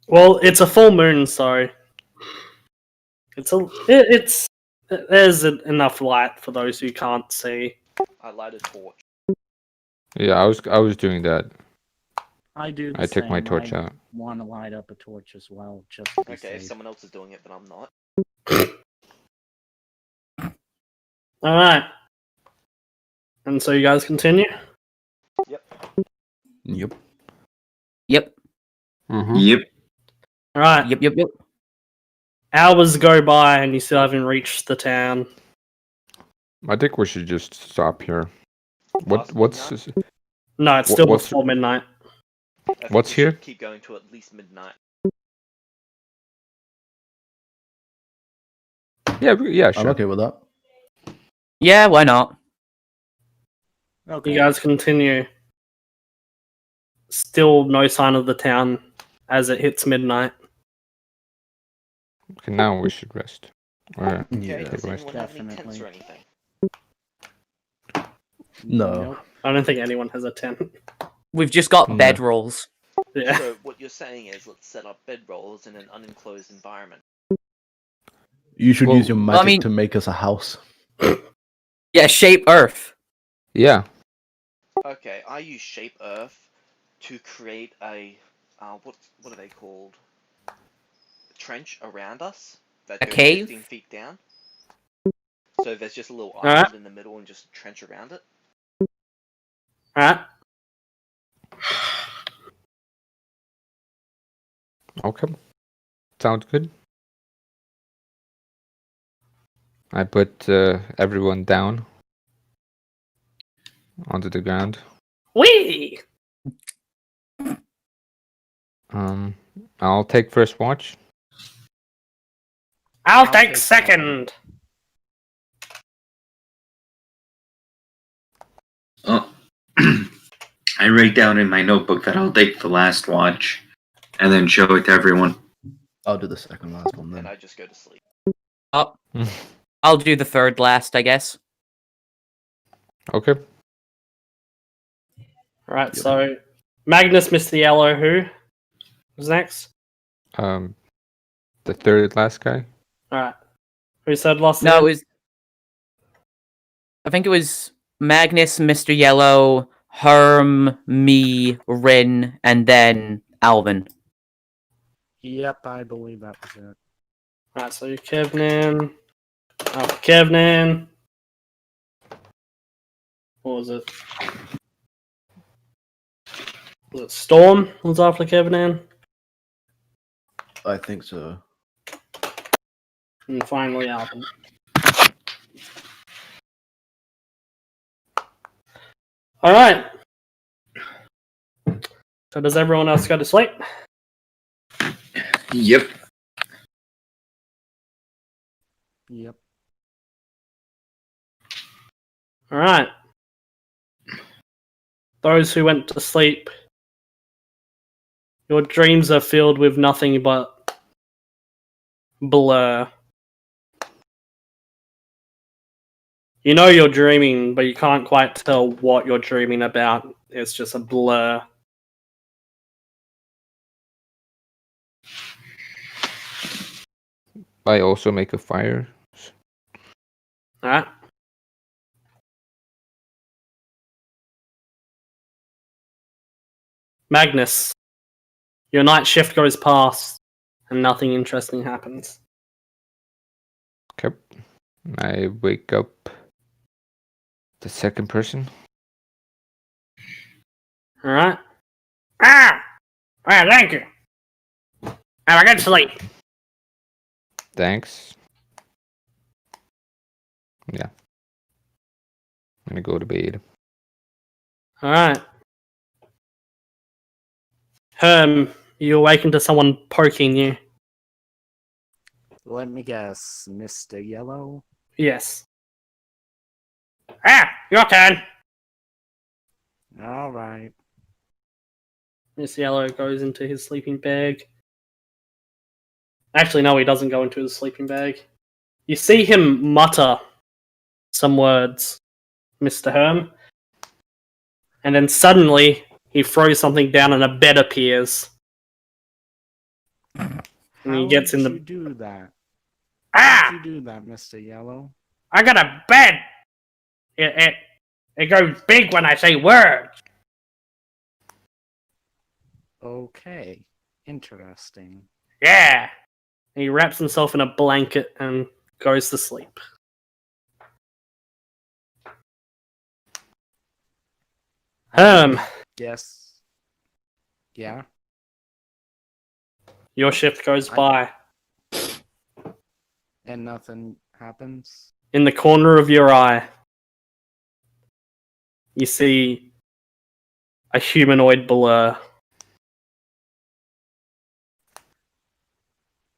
Well, it's a full moon, so there's enough light for those who can't see. I light a torch. Yeah, I was doing that. I do. The I took my same. torch I out. want to light up a torch as well, just to be Okay, if safe. someone else is doing it, then I'm not. Alright. And so you guys continue? Yep. Yep. Yep. Alright. Yep. Hours go by and you still haven't reached the town. I think we should just stop here. Past What's midnight? No, it's Wha- still what's- before midnight. I think What's we should here? Keep going to at least midnight. yeah, I'm sure. okay with that. Yeah, why not? Okay. You guys continue. Still no sign of the town as it hits midnight. Okay, now we should rest. Or Okay, Yeah. does take rest. anyone have any tents Definitely. or anything? No. Nope. I don't think anyone has a tent. We've just got No. bed rolls. Yeah. So what you're saying is let's set up bedrolls in an unenclosed environment. You should Well, use your I magic mean- to make us a house. Yeah, shape Earth. Yeah. Okay, I use Shape Earth to create a what are they called? A trench around us that A goes cave? 15 feet down. So there's just a little Alright. island in the middle and just a trench around it. Alright. Okay. Sounds good. I put everyone down onto the ground. Whee! I'll take first watch. I'll I'll take take second. Oh. I write down in my notebook that I'll take the last watch and then show it to everyone. I'll do the second last one And then. I just go to sleep. I'll do the third last, I guess. Okay. Right, Yep. so Magnus, Mr. Yellow, who was next? The third last guy. Alright. Who said last No, it name? was. I think it was Magnus, Mr. Yellow, Herm, me, Rin, and then Alvin. Yep, I believe that was it. Alright, so you Kevnan. After Kevnan. What was it? Was it Storm was after Kevnan? I think so. And finally Alvin. Alright. So does everyone else go to sleep? Yep. Yep. Alright. Those who went to sleep, your dreams are filled with nothing but blur. You know you're dreaming, but you can't quite tell what you're dreaming about. It's just a blur. I also make a fire. Alright. Magnus, your night shift goes past and nothing interesting happens. Okay. I wake up the second person. Alright. Ah! Well, thank you. Have a good sleep. Thanks. Yeah. I'm gonna go to bed. Alright. You awaken to someone poking you. Let me guess, Mr. Yellow? Yes. Ah! Your turn! Alright. Miss Yellow goes into his sleeping bag. Actually, no, he doesn't go into his sleeping bag. You see him mutter some words, Mr. Herm. And then suddenly, he throws something down and a bed appears. And he How gets did in the... you do that? Ah! How did you do that, Mr. Yellow? I got a bed! It goes big when I say words. Okay. Interesting. Yeah. And he wraps himself in a blanket and goes to sleep. Yes. Yeah? Your shift goes by. And nothing happens? In the corner of your eye, you see a humanoid blur.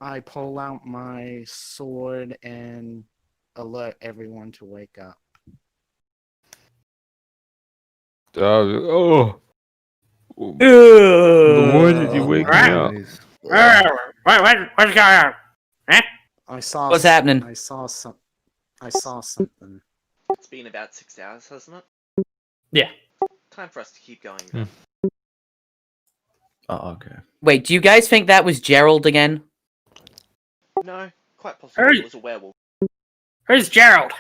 I pull out my sword and alert everyone to wake up. Oh. Why did you wake me up? Nice. What's going on? Eh? I saw What's happening? I saw something. It's been about 6 hours, hasn't it? Yeah. Time for us to keep going. Then. Oh, okay. Wait, do you guys think that was Gerald again? No, quite possibly Hey. it was a werewolf. Who's Gerald?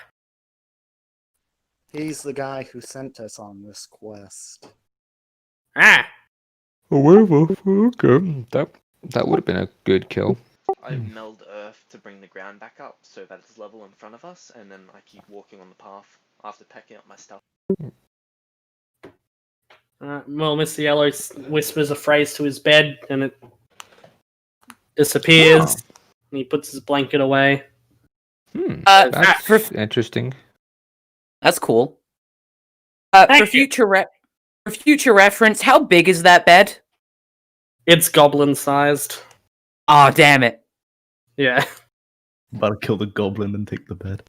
He's the guy who sent us on this quest. Ah. A werewolf. Okay, that would have been a good kill. I meld earth to bring the ground back up so that it's level in front of us, and then I keep walking on the path after packing up my stuff. Well, Mr. Yellow whispers a phrase to his bed, and it disappears. Oh. And he puts his blanket away. That's for- interesting. That's cool. For Thank you. future reference, how big is that bed? It's goblin-sized. Oh, damn it. Yeah. About to kill the goblin and take the bed.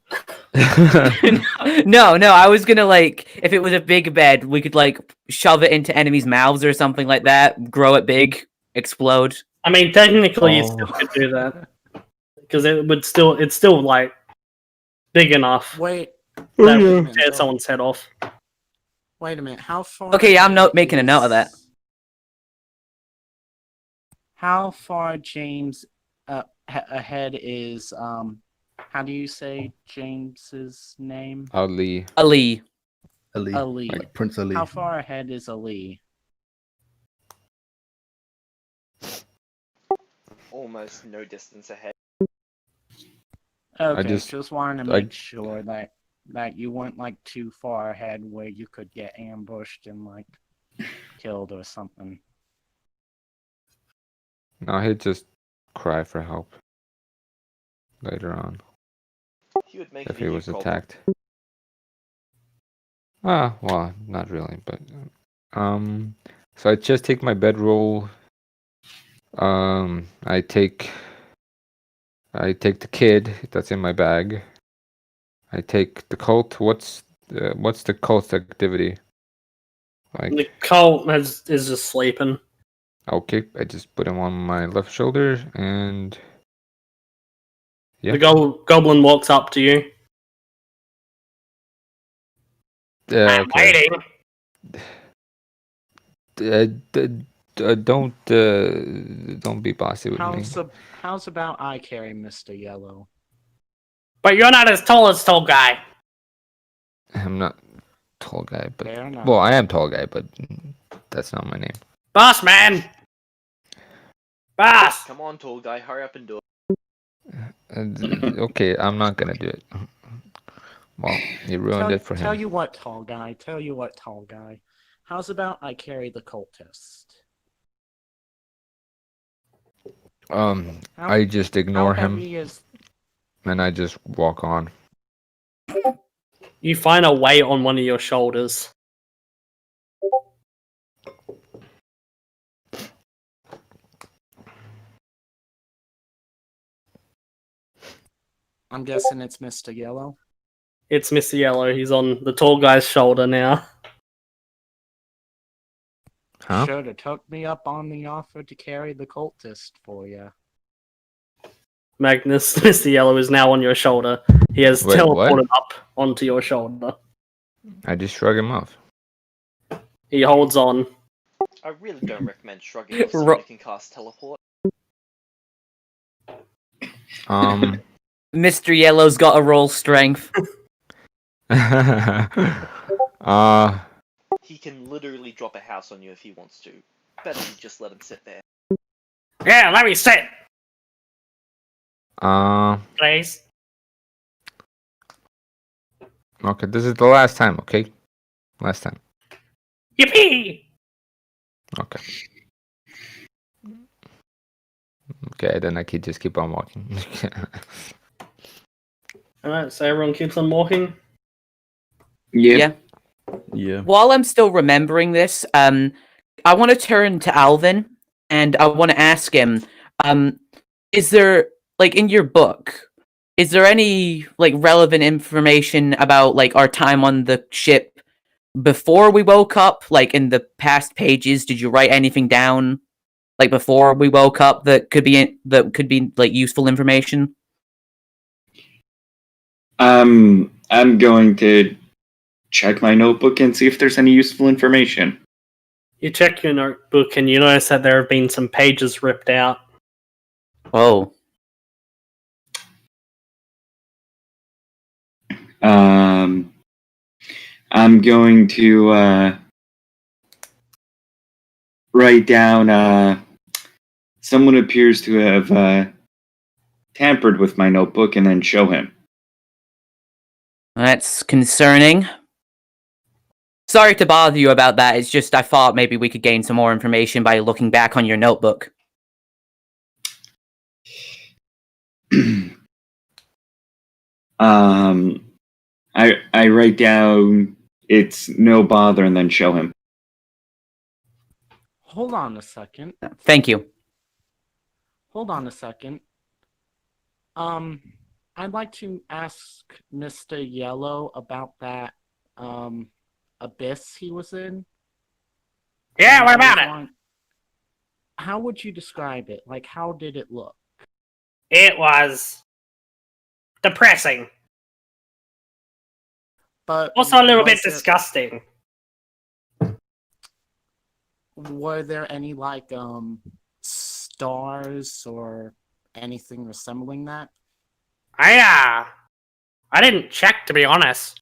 No, I was gonna, if it was a big bed, we could, shove it into enemies' mouths or something like that, grow it big, explode. I mean, technically, you Oh. still could do that. Because it's still, big enough Wait, that yeah. would tear someone's head off. wait a minute. How far? Okay, yeah, I'm ahead making a note of that. How far, James, ahead is How do you say James's name? Ali. Ali. Ali. Like Prince Ali. How far ahead is Ali? Almost no distance ahead. Okay, just- just wanted to I- make sure that you weren't too far ahead where you could get ambushed and killed or something. No, he'd just cry for help later on He would make if it he a was huge problem. attacked. Well, not really, but so I just take my bedroll. I take the kid that's in my bag. I take the cult. What's the cult activity? The cult is just sleeping. Okay, I just put him on my left shoulder and yeah. The goblin walks up to you. I'm Okay. waiting. Don't be bossy with me. How's about I carry Mr. Yellow? But you're not as tall as tall guy. I'm not tall guy, but Fair enough. well, I am tall guy, but that's not my name. Boss man! Boss! Come on, tall guy, hurry up and do it. Okay, I'm not gonna do it. Well, you ruined it for Tell him. you what, tall guy. How's about I carry the cultist? How- I just ignore How him heavy is? and I just walk on. You find a weight on one of your shoulders. I'm guessing it's Mr. Yellow. It's Mr. Yellow. He's on the tall guy's shoulder now. Huh? Should have took me up on the offer to carry the cultist for you. Magnus, Mr. Yellow is now on your shoulder. He has Wait, what? teleported up onto your shoulder. I just shrug him off. He holds on. I really don't recommend shrugging off someone who can cast teleport. Mr. Yellow's got a roll strength. He can literally drop a house on you if he wants to. Better you just let him sit there. Yeah, let me sit, uh, please. okay, this is the last time, okay? Last time. Yippee! Okay. Okay, then I could just keep on walking. Alright, so everyone keeps on walking. Yeah. Yeah. While I'm still remembering this, I want to turn to Alvin and I want to ask him, is there, like, in your book, is there any, like, relevant information about, like, our time on the ship before we woke up? Like, in the past pages, did you write anything down, like, before we woke up that could be like useful information? I'm going to check my notebook and see if there's any useful information. You check your notebook and you notice that there have been some pages ripped out. Oh. I'm going to write down someone appears to have tampered with my notebook and then show him. That's concerning. Sorry to bother you about that, it's just I thought maybe we could gain some more information by looking back on your notebook. I write down it's no bother and then show him. Hold on a second. Thank you. I'd like to ask Mr. Yellow about that abyss he was in. Yeah, what about it? How would you describe it? Like, how did it look? It was depressing. But Also a little bit was there- disgusting. Were there any, like, stars or anything resembling that? I didn't check, to be honest.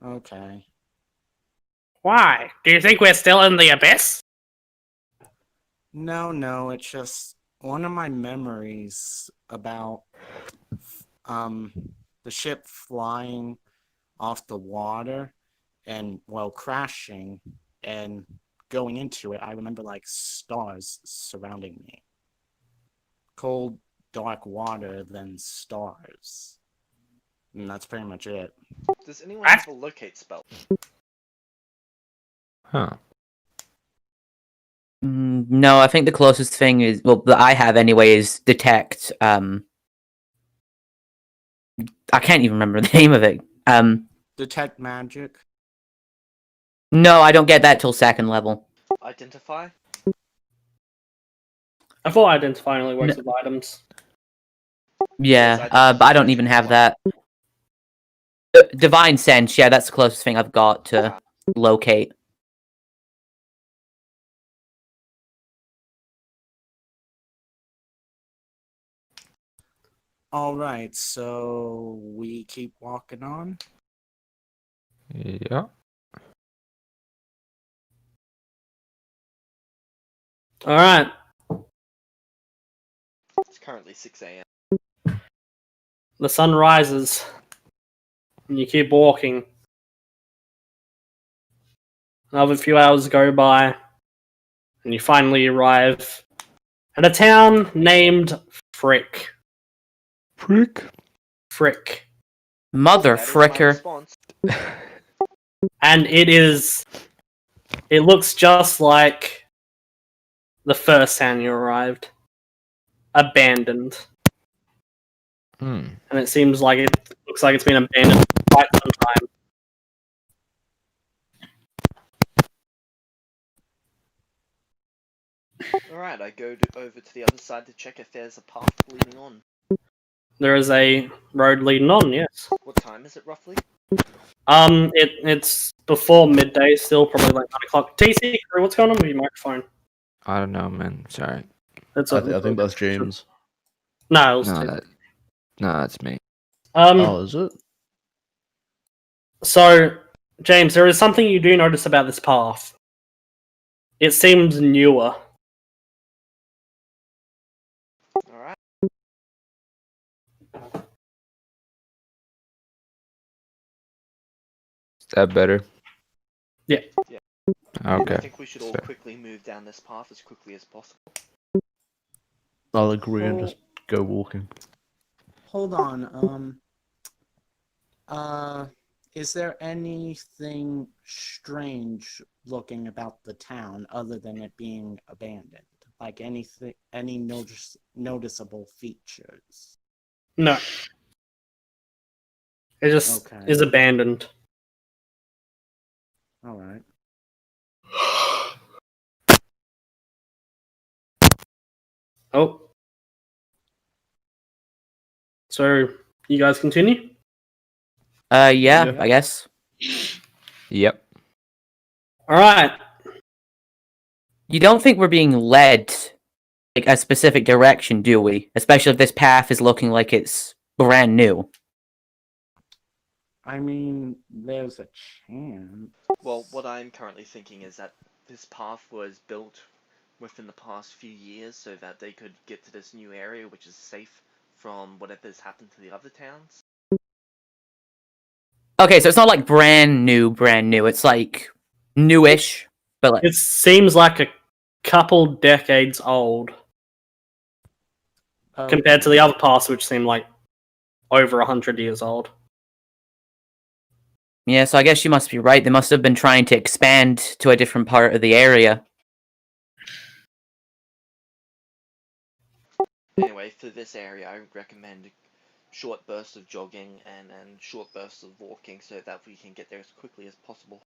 Okay. Why? Do you think we're still in the abyss? No, it's just one of my memories about the ship flying off the water and, well, crashing and going into it. I remember, like, stars surrounding me. Cold, dark water, then stars. And that's pretty much it. Does anyone have a locate spell? Huh. No, I think the closest thing is, well, that I have anyway, is detect. I can't even remember the name of it. Detect magic. No, I don't get that till second level. Identify? I thought identify only works with items. Yeah, but I don't even have that. Divine Sense, yeah, that's the closest thing I've got to locate. Alright, so we keep walking on. Yeah. Alright. It's currently 6 a.m. the sun rises, and you keep walking. Another few hours go by, and you finally arrive at a town named Frick. Prick. Frick. Mother That is my fricker. response. And it looks just like the first town you arrived. Abandoned. Hmm. And it seems like it looks like it's been abandoned for quite some time. Alright, I go over to the other side to check if there's a path leading on. There is a road leading on, yes. What time is it roughly? It's before midday still, probably like 9 o'clock. TC, what's going on with your microphone? I don't know, man. Sorry. That's I think that's James. No, it was No, TC. that's me. Oh, is it? So, James, there is something you do notice about this path. It seems newer. Alright. Is that better? Yeah. Yeah. Okay. I think we should all Fair. quickly move down this path as quickly as possible. I'll agree and just go walking. Hold on. Is there anything strange looking about the town other than it being abandoned? Like any noticeable features? No. It just Okay. is abandoned. All right. Oh. So, you guys continue? Yeah, I guess. Yep. Alright. You don't think we're being led like a specific direction, do we? Especially if this path is looking like it's brand new. I mean, there's a chance. Well, what I'm currently thinking is that this path was built within the past few years so that they could get to this new area which is safe from whatever's happened to the other towns. Okay, so it's not like brand new. It's like newish, but like It seems like a couple decades old compared to the other paths, which seem like over 100 years old. yeah. So I guess you must be right. They must have been trying to expand to a different part of the area. Anyway, for this area, I would recommend short bursts of jogging and short bursts of walking so that we can get there as quickly as possible.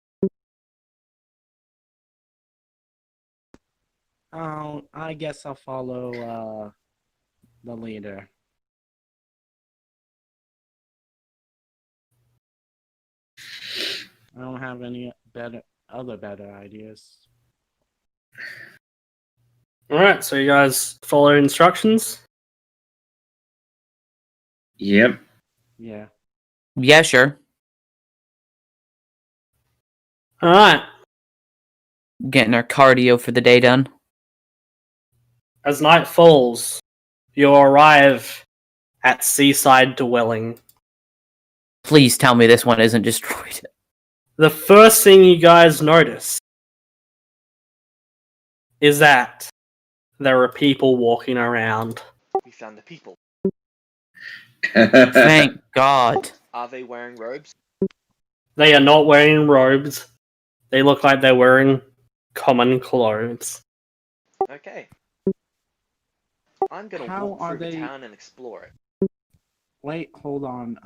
Oh, I guess I'll follow the leader. I don't have any better ideas. Alright, so you guys follow instructions? Yep. Yeah. Yeah, sure. Alright. Getting our cardio for the day done. As night falls, you arrive at Seaside Dwelling. Please tell me this one isn't destroyed. The first thing you guys notice is that there are people walking around. We found the people. Thank God. Are they wearing robes? They are not wearing robes. They look like they're wearing common clothes. Okay. I'm gonna How walk are through the they- town and explore it. Wait, hold on.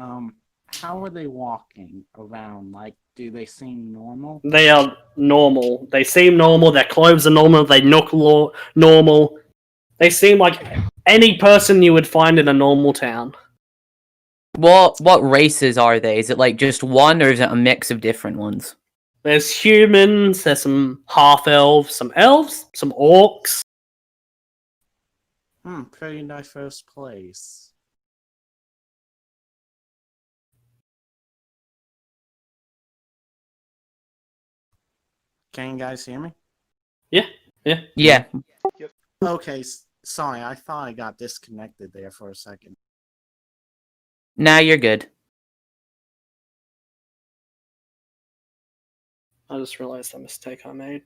How are they walking around? Like, do they seem normal? They are normal. They seem normal. Their clothes are normal. They look normal. They seem like any person you would find in a normal town. What races are they? Is it like just one, or is it a mix of different ones? There's humans. There's some half-elves, some elves, some orcs. Pretty diverse place. Can you guys hear me? Yeah. Okay, sorry, I thought I got disconnected there for a second. Nah, you're good. I just realized a mistake I made.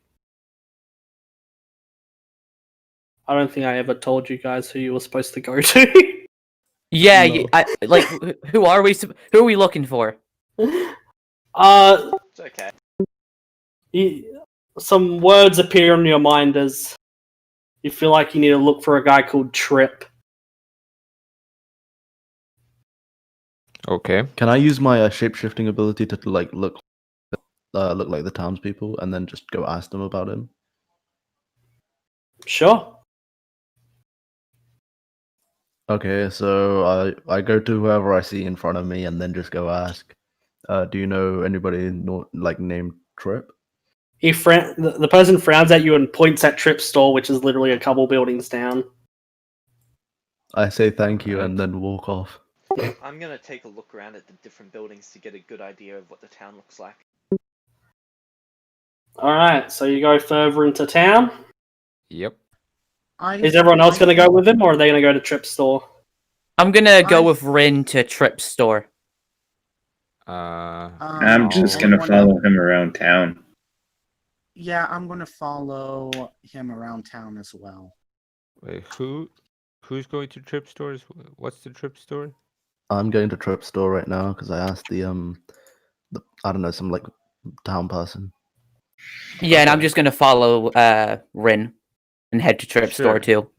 I don't think I ever told you guys who you were supposed to go to. Yeah, No. who are we? Who are we looking for? It's okay. Some words appear in your mind as you feel like you need to look for a guy called Trip. Okay. Can I use my shape-shifting ability to like look like the townspeople and then just go ask them about him? Sure. Okay, so I go to whoever I see in front of me and then just go ask. Do you know anybody named Trip? The person frowns at you and points at Trip's store, which is literally a couple buildings down. I say thank you Alright. and then walk off. I'm gonna take a look around at the different buildings to get a good idea of what the town looks like. Alright, so you go further into town. Yep. Is everyone else going to go with him, or are they going to go to Trip's store? I'm gonna go with Rin to Trip's store. I'm just anyone gonna follow him around town. Yeah, I'm gonna follow him around town as well. Wait, who's going to Trip stores? What's the Trip store? I'm going to Trip's store right now because I asked the I don't know, some like town person. Yeah, and I'm just gonna follow Rin and head to Trip's store too.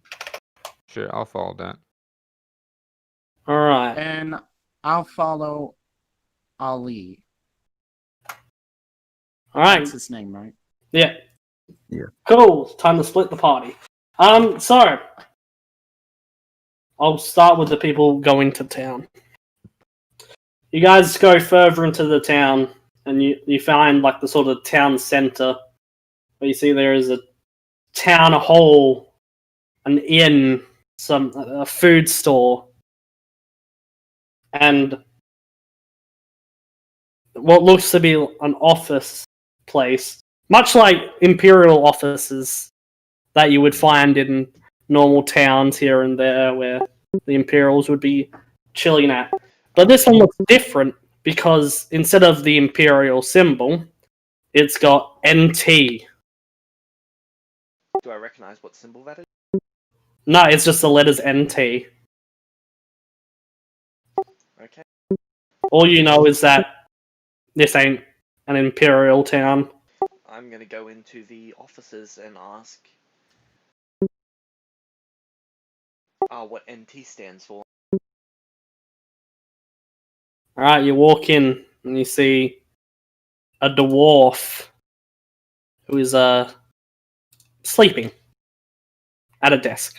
Sure, I'll follow that. Alright. And I'll follow Ali. Alright. That's his name, right? Yeah. Yeah. Cool. Time to split the party. So I'll start with the people going to town. You guys go further into the town, and you find like the sort of town center, where you see there is a town hall, an inn, a food store, and what looks to be an office place, much like imperial offices that you would find in normal towns here and there where the Imperials would be chilling at. But this one looks different because instead of the Imperial symbol, it's got NT. Do I recognize what symbol that is? No, it's just the letters NT. Okay. All you know is that this ain't an Imperial town. I'm gonna go into the offices and ask what NT stands for. Alright, you walk in and you see a dwarf who is sleeping at a desk.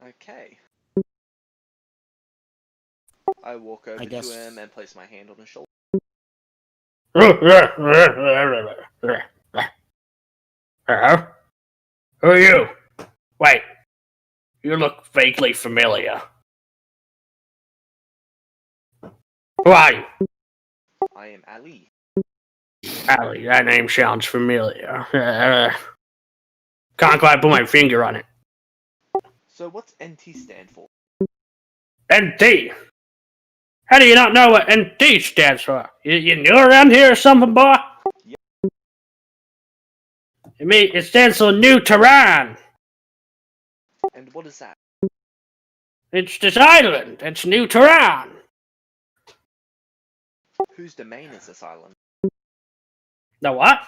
Okay. I walk over to him and place my hand on his shoulder. Hello? Who are you? Wait. You look vaguely familiar. Who are you? I am Ali. Ali, that name sounds familiar. Can't quite put my finger on it. So what's NT stand for? NT? How do you not know what NT stands for? You new around here or something, boy? Yep. You mean it stands for New Terran? And what is that? It's this island. It's New Terran. Whose domain is this island? The what?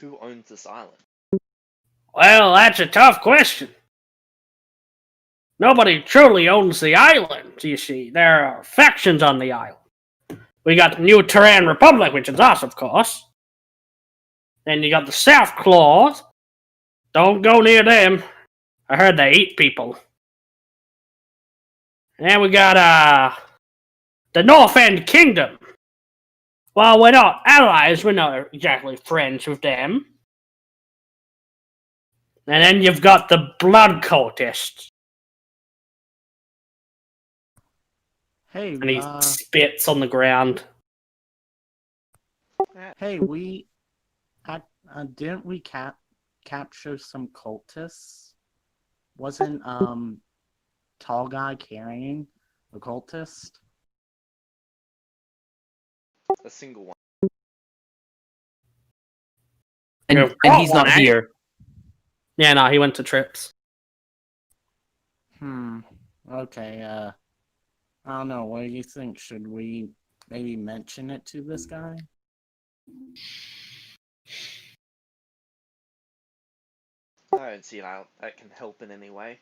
Who owns this island? Well, that's a tough question. Nobody truly owns the island, you see. There are factions on the island. We got the New Terran Republic, which is us, of course. Then you got the South Claws. Don't go near them. I heard they eat people. And we got, the North End Kingdom. While we're not allies, we're not exactly friends with them. And then you've got the Blood Cultists. Hey, And he spits on the ground. hey, we Didn't we capture some cultists? Wasn't tall guy carrying a cultist? A single one. And, You've and got he's one, not eh? here. Yeah, no, he went to trips. Okay, I don't know, what do you think? Should we maybe mention it to this guy? I don't see how that can help in any way.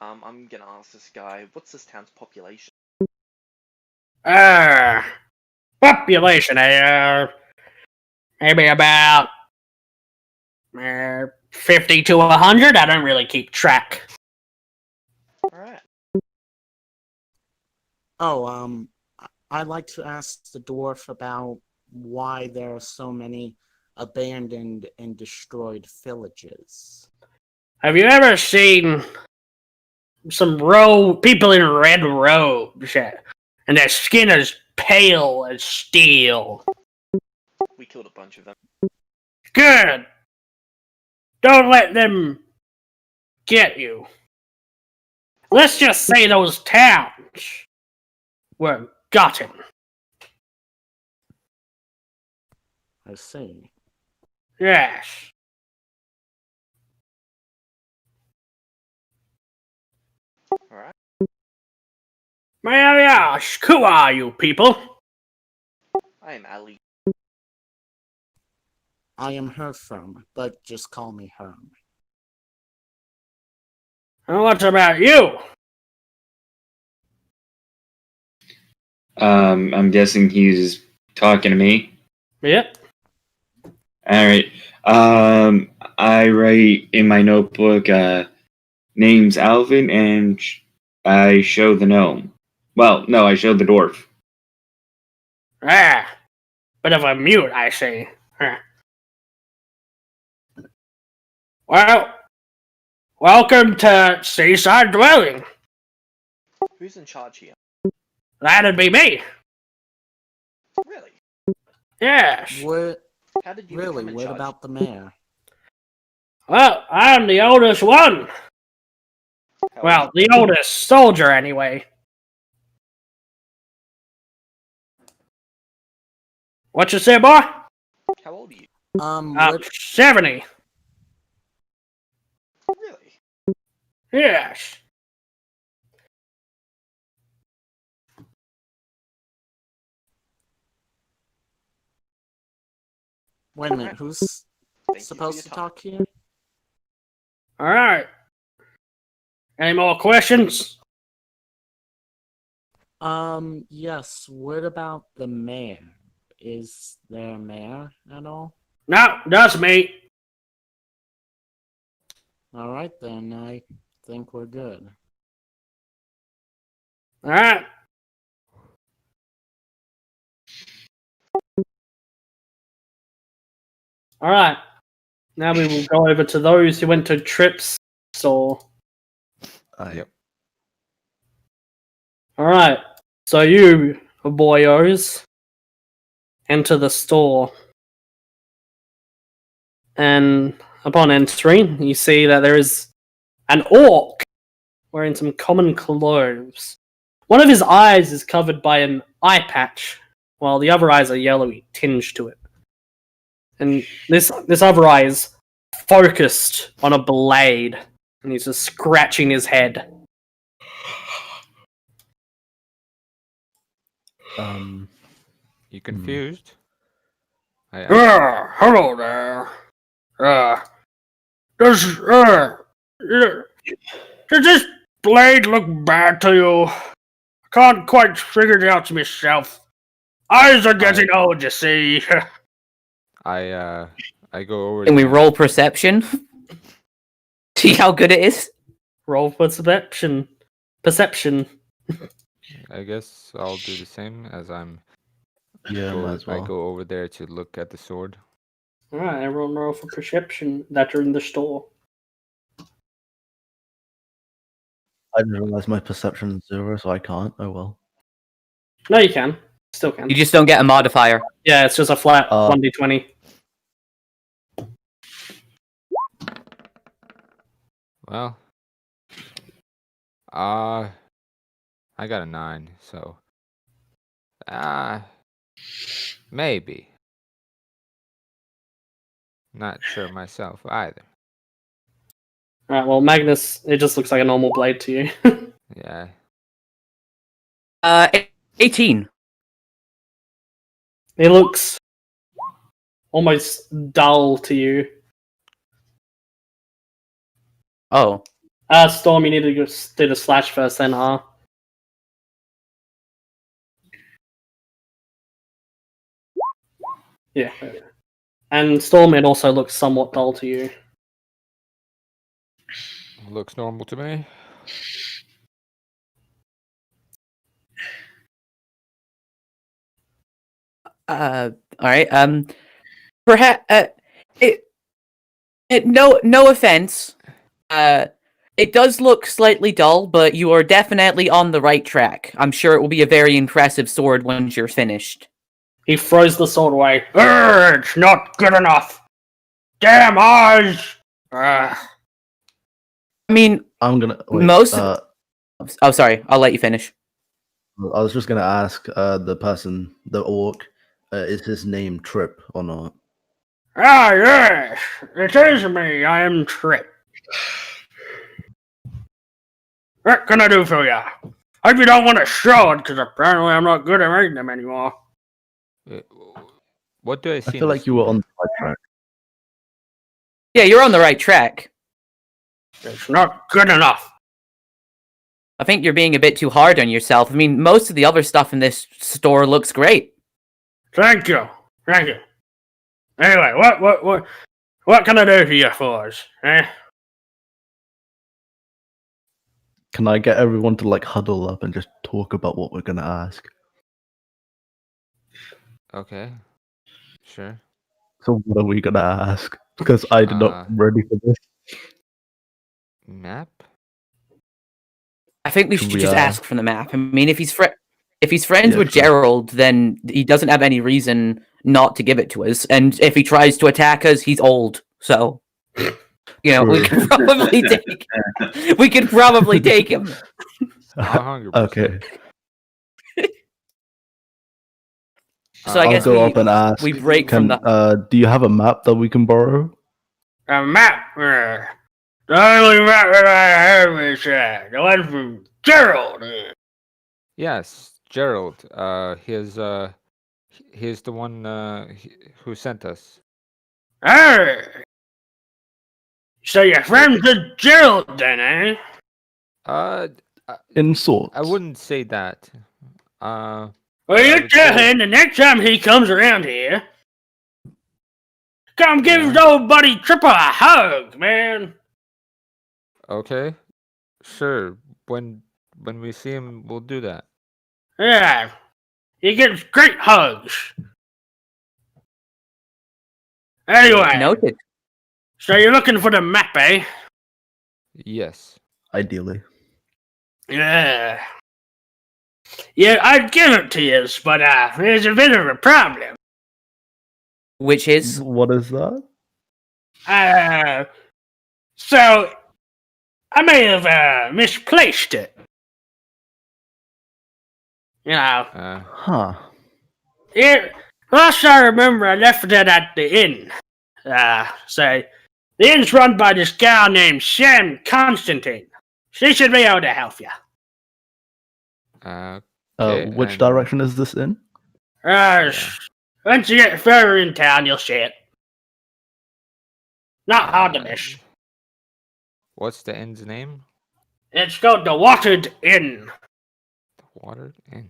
I'm gonna ask this guy, what's this town's population? Population, maybe about 50 to 100. I don't really keep track. Alright. Oh, I'd like to ask the dwarf about why there are so many abandoned and destroyed villages. Have you ever seen some people in red robes, and their skin is pale as steel? We killed a bunch of them. Good. Don't let them get you. Let's just say those towns were gotten. I see. Yes. Alright. May I ask, who are you people? I am Ali. I am her firm, but just call me Herm. And what about you? I'm guessing he's talking to me. Yep. All right. I write in my notebook, name's Alvin, and I show the gnome. Well, no, I show the dwarf. Bit of a mute, I see. Well, welcome to Seaside Dwelling. Who's in charge here? That'd be me. Really? Yes. What? How did you Really? become in What charge? about the mayor? Well, I'm the oldest one. How Well, old? the oldest soldier, anyway. What you say, boy? How old are you? What? 70. Really? Yes. Wait a minute, who's Thank you for supposed your to time. talk here? Alright. Any more questions? Yes. What about the mayor? Is there a mayor at all? No, that's me. Alright then, I think we're good. Alright. Alright. Now we will go over to those who went to trips or... Yep. Alright. So you, boyos, enter the store. And upon entering, you see that there is an orc wearing some common clothes. One of his eyes is covered by an eye patch, while the other eyes are yellowy tinge to it. And this other eye is focused on a blade, and he's just scratching his head. You confused? I asked. Hello there. Does this blade look bad to you? I can't quite figure it out myself. Eyes are getting old, you see. I go over. Can we there. roll perception? See how good it is? Roll for perception. I guess I'll do the same as I'm. Yeah, might as I well. go over there to look at the sword. Alright, everyone roll for perception that are in the store. I didn't realize my perception is 0, so I can't. Oh well. No, you can. Still can. You just don't get a modifier. Yeah, it's just a flat Uh, 1d20. Well, I got a 9, so maybe. Not sure myself either. Alright, well, Magnus, it just looks like a normal blade to you. Yeah. 18. It looks almost dull to you. Oh. Storm, you need to do the slash first, then R. Yeah. And Storm, it also looks somewhat dull to you. Looks normal to me. All right. Perhaps no offense. It does look slightly dull, but you are definitely on the right track. I'm sure it will be a very impressive sword once you're finished. He throws the sword away. It's not good enough. Damn eyes. I mean, I'm gonna wait, oh, sorry. I'll let you finish. I was just gonna ask the orc, is his name Trip or not? Ah, yes. It is me. I am Trip. What can I do for you? Hope you don't want a sword, because apparently I'm not good at making them anymore. What do I see? I feel like you were on the right track. Yeah, you're on the right track. It's not good enough. I think you're being a bit too hard on yourself. I mean, most of the other stuff in this store looks great. Thank you. Anyway, what can I do for you fools? Can I get everyone to like huddle up and just talk about what we're gonna ask? Okay. Sure. So what are we gonna ask? Because I did not come ready for this. Map? I think we should just ask from the map. I mean, if he's friends with sure. Gerald, then he doesn't have any reason not to give it to us. And if he tries to attack us, he's old. So, you know, we could probably take him. 100%. Okay. So I I'll guess go up and ask. we break from the. Do you have a map that we can borrow? A map? The only map that I have is the one from Gerald. Yes, Gerald. He's the one who sent us. Oh. So you're friends with Gerald then, eh? In sorts. I wouldn't say that. Well, you tell him the next time he comes around here, come give his old buddy Trip a hug, man. Okay, sure. When we see him, we'll do that. Yeah, he gives great hugs. Anyway, Noted. So you're looking for the map, eh? Yes. Ideally. Yeah. Yeah, I'd give it to you, but there's a bit of a problem. Which is? What is that? So I may have misplaced it. You know. Huh. Yeah. Last I remember, I left it at the inn. So the inn's run by this gal named Sam Constantine. She should be able to help you. Which direction is this in? Once you get further in town, you'll see it. Not hard to miss. What's the inn's name? It's called the Watered Inn. The Watered Inn.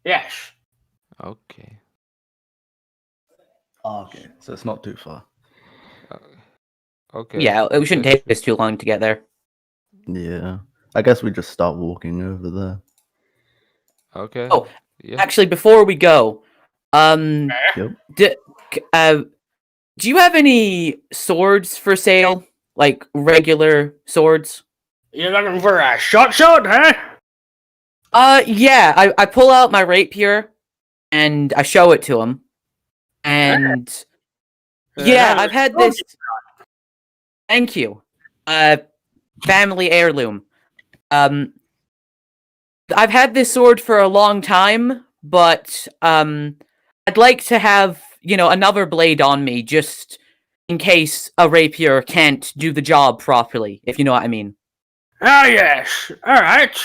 Yes. Okay. Okay, so it's not too far. Okay. Yeah, it shouldn't take us too long to get there. Yeah. I guess we just start walking over there. Okay. Oh, yeah. Actually, before we go, Yep. do you have any swords for sale? Like regular swords? You're looking for a short sword, huh? Yeah. I pull out my rapier and I show it to him. And yeah, I've had this. Thank you. family heirloom. I've had this sword for a long time, but I'd like to have, another blade on me just in case a rapier can't do the job properly, if you know what I mean. Ah, yes. All right.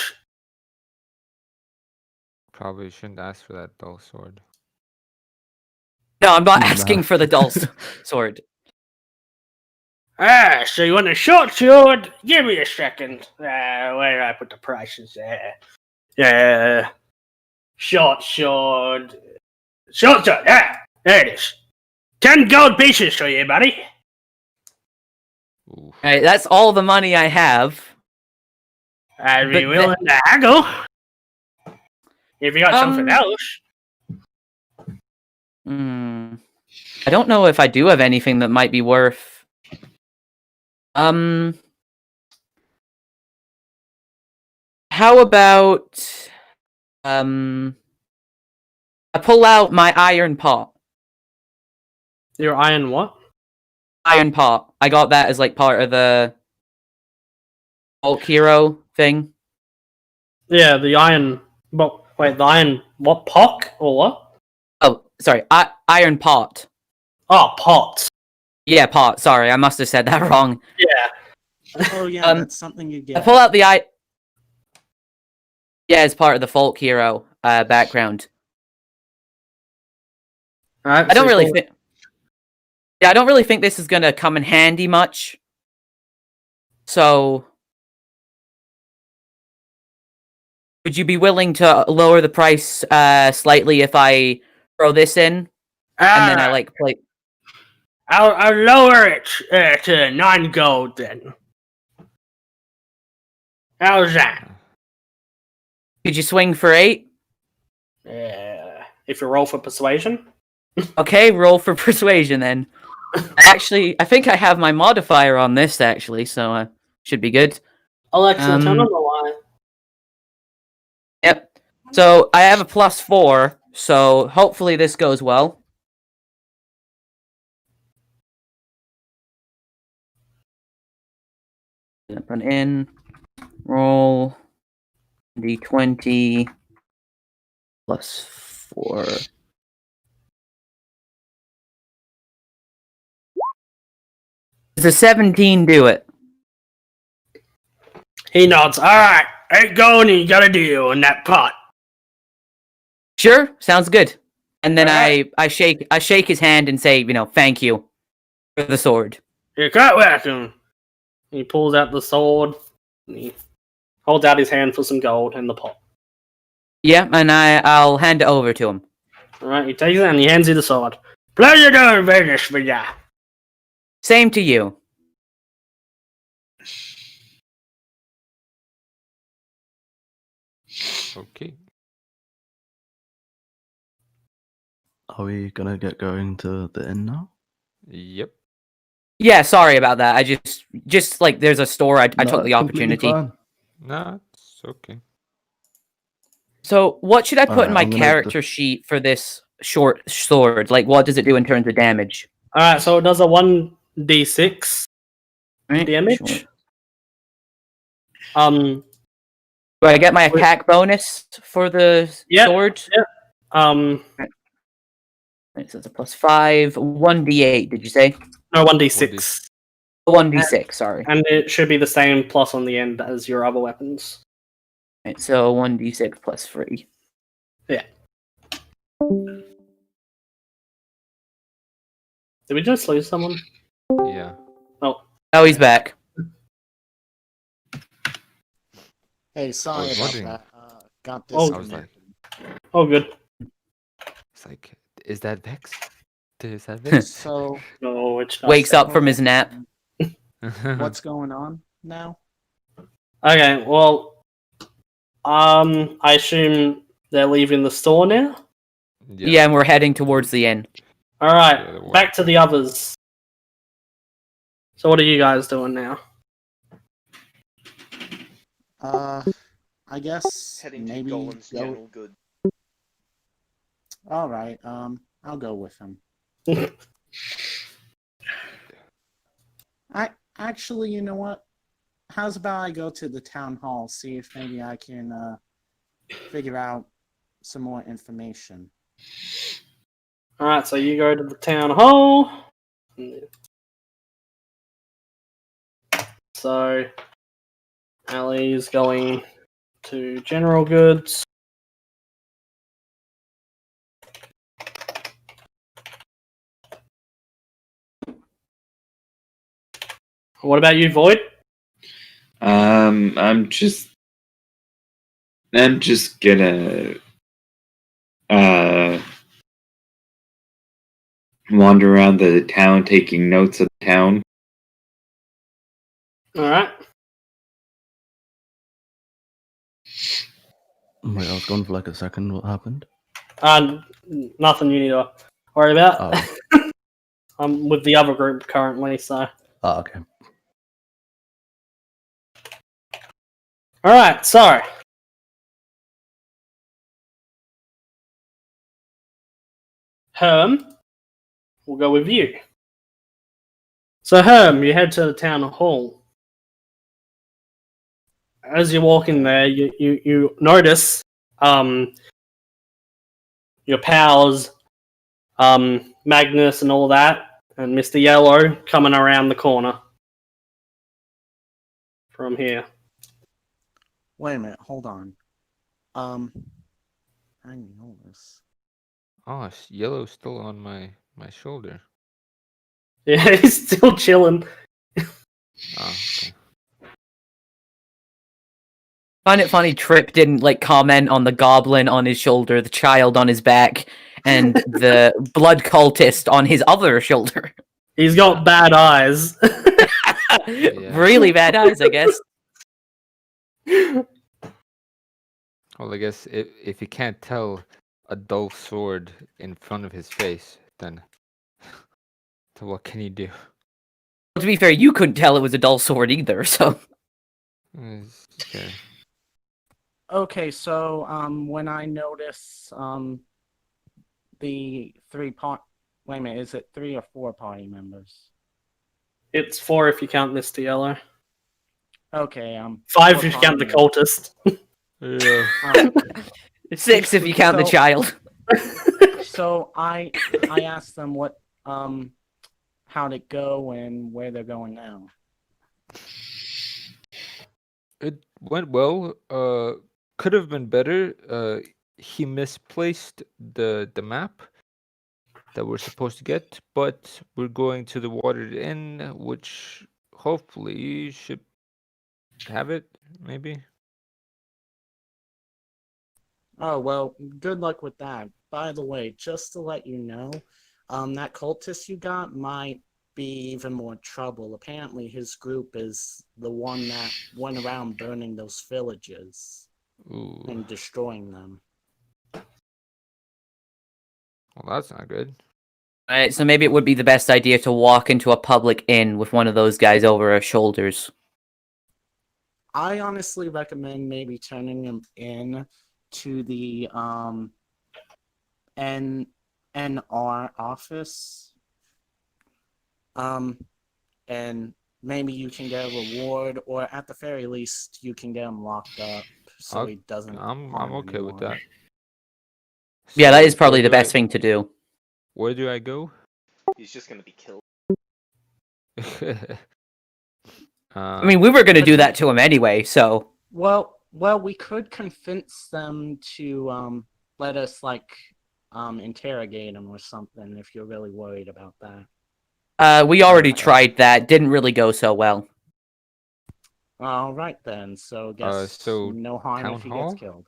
Probably shouldn't ask for that dull sword. No, I'm not No. asking for the dull sword. Ah, so you want a short sword? Give me a second. Where did I put the prices there? Yeah. Short sword. Short sword. Ah, there it is. 10 gold pieces for you, buddy. Oof. Right, that's all the money I have. I'd be But willing to haggle. If you got something else. I don't know if I do have anything that might be worth. How about I pull out my iron pot. Your iron what? Iron pot. I got that as like part of the Hulk hero thing. Yeah, the iron. But wait, the iron what? Pock or what? Oh, sorry. Iron pot. Oh, pot. Yeah, pot. Sorry, I must have said that wrong. Yeah. Oh yeah, that's something you I get. pull out the Yeah, as part of the folk hero background. All right. I don't really think. Yeah, I don't really think this is gonna come in handy much. So, would you be willing to lower the price slightly if I throw this in, and then I like play? I'll lower it to 9 gold then. How's that? Could you swing for 8? If you roll for persuasion. Okay, roll for persuasion then. Actually, I think I have my modifier on this actually, so should be good. Alexa, turn on the light. Yep. So I have a +4, so hopefully this goes well. Put in, roll d20 +4. Does a 17 do it? He nods. All right, 8 gold, and you got a deal in that pot. Sure, sounds good. And then Alright. I shake his hand and say, thank you for the sword. You're quite welcome. He pulls out the sword. And he holds out his hand for some gold in the pot. Yeah, and I'll hand it over to him. All right, he takes it and he hands you the sword. Pleasure doing business with ya. Same to you. Okay. Are we gonna get going to the inn now? Yep. Yeah, sorry about that. I just like there's a store. I No, took the it's completely opportunity. fine. Nah, it's okay. So, what should I put in Alright, my I'm gonna character sheet for this short sword? Like, what does it do in terms of damage? All right, so it does a 1d6 Right, damage. short. Do Do I get my attack bonus for the sword? Yep. Right, so it's a +5, 1d8. Did you say? No, 1d6. 1d6. Sorry. And it should be the same plus on the end as your other weapons. Right, so 1d6 +3. Yeah. Did we just lose someone? Yeah. Oh. Oh, he's back. Hey, sorry was about wondering. that. Got Oh. I was like, Oh, good. it's like, is that Vex? Is that Vex? So, No, it's not. Wakes up from his nap. what's going on now? Okay, well, I assume they're leaving the store now? Yeah, and we're heading towards the inn. Alright, Yeah, they're back to the others. So what are you guys doing now? I guess Heading to maybe Golem's go. general good. All right. I'll go with him. Actually, you know what? how's about I go to the town hall, see if maybe I can figure out some more information. Alright, so you go to the town hall. So Ali's going to general goods. What about you, Void? I'm just gonna wander around the town taking notes of the town. Alright. Wait, I was gone for like a second. What happened? Nothing you need to worry about. Oh, I'm with the other group currently, so. okay. Alright, so. Herm, we'll go with you. So Herm, you head to the town hall. As you walk in there, you notice your pals, Magnus and all that, and Mr. Yellow coming around the corner from here. Wait a minute, hold on. I know this. Oh, Yellow's still on my shoulder. Yeah, he's still chilling. Oh, okay. Find it funny Trip didn't like comment on the goblin on his shoulder, the child on his back, and the blood cultist on his other shoulder. He's got bad eyes. Really bad eyes, I guess. Well, I guess if you can't tell a dull sword in front of his face, then what can you do? Well, to be fair, you couldn't tell it was a dull sword either, so. Okay. Okay, so when I notice the wait a minute, is it 3 or 4 party members? It's 4 if you count Mr. Yellow. Okay, 5 4 if you count the party cultist. Yeah. 6 if you count the child. So I asked them what how'd it go and where they're going now. It went well. Could have been better. He misplaced the map that we're supposed to get, but we're going to the Watered Inn, which hopefully should have it, maybe. Oh, well, good luck with that. By the way, just to let you know, that cultist you got might be even more trouble. Apparently his group is the one that went around burning those villages Ooh. and destroying them. Well, that's not good. Alright, so maybe it would be the best idea to walk into a public inn with one of those guys over our shoulders. I honestly recommend maybe turning him in to the NR office. And maybe you can get a reward, or at the very least, you can get him locked up so he doesn't. I'm harm okay with anyone. that. Yeah, that So, is probably where the do best thing to do. Where do I go? He's just gonna be killed. I mean, we were going to do that to him anyway, so. Well, we could convince them to let us interrogate him or something if you're really worried about that. We already tried that. Didn't really go so well. All right then. So guess so no harm town if he hall? gets killed.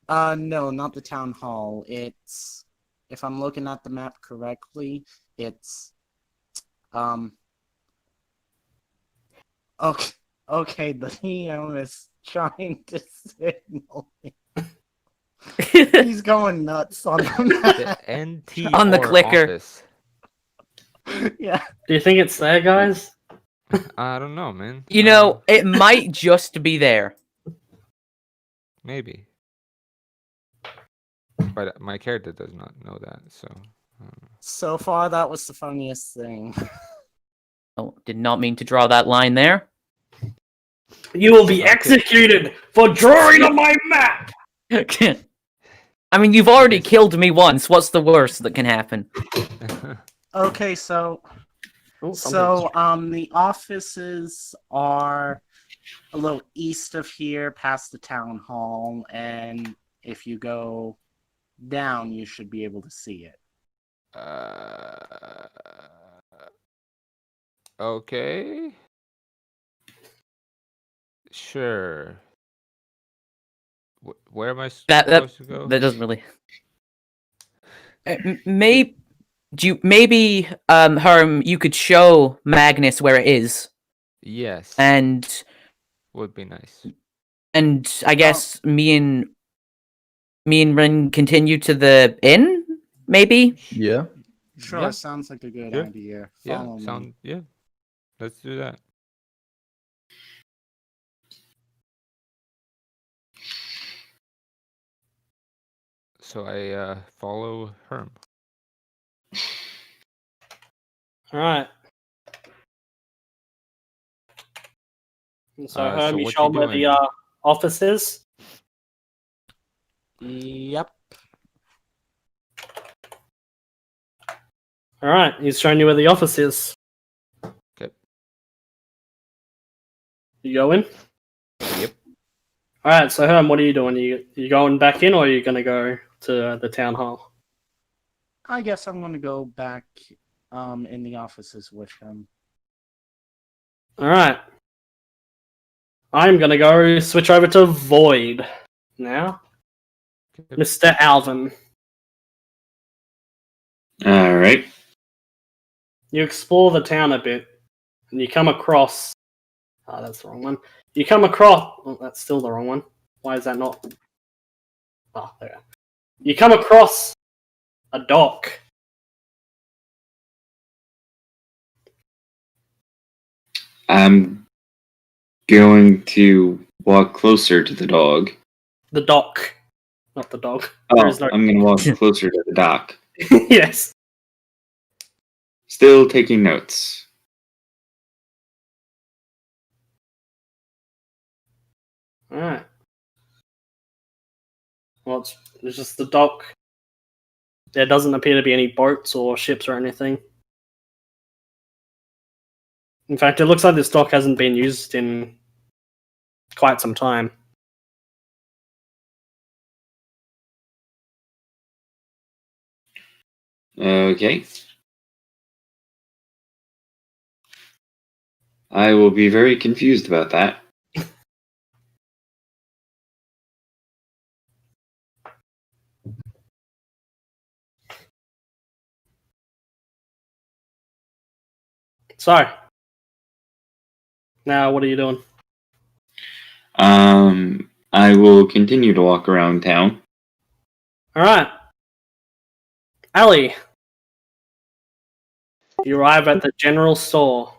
No, not the town hall. It's, if I'm looking at the map correctly, it's Okay, the DM is trying to signal me. He's going nuts on the map. The NT On the clicker. Office. Yeah. Do you think it's there, guys? I don't know, man. You know, it might just be there. Maybe. But my character does not know that, so. So far, that was the funniest thing. Oh, did not mean to draw that line there. You will be Okay. executed for drawing on my map! I mean, you've already killed me once. What's the worst that can happen? Okay, so the offices are a little east of here, past the town hall, and if you go down, you should be able to see it. Okay. Sure. Where am I supposed to go? That doesn't really. Maybe Herm, you could show Magnus where it is, Yes. and Would be nice. I guess me and Ren continue to the inn. Maybe. Yeah. Sure, Yeah. sounds like a good Yeah. idea. Yeah. Follow me. Yeah. Let's do that. So I follow Herm. Alright. So, So Herm, you what show you where the doing? office is? Yep. Alright, he's showing you where the office is. Okay. You go in? Yep. Alright, so Herm, what are you doing? You going back in, or are you going to go to the town hall? I guess I'm gonna go back in the offices with him. Alright. I'm going to go switch over to Void now. Okay. Mr. Alvin. All right. You explore the town a bit, and you come across... Oh, that's the wrong one. You come across... Oh, that's still the wrong one. Why is that not... Oh, there. You come across a dock. I'm going to walk closer to the dog. The dock. Not the dog. Oh, There is no... I'm going to walk closer to the dock. Yes. Still taking notes. Alright. Well, it's just the dock. There doesn't appear to be any boats or ships or anything. In fact, it looks like this dock hasn't been used in quite some time. Okay. I will be very confused about that. So, now what are you doing? I will continue to walk around town. Alright. Ali. You arrive at the general store.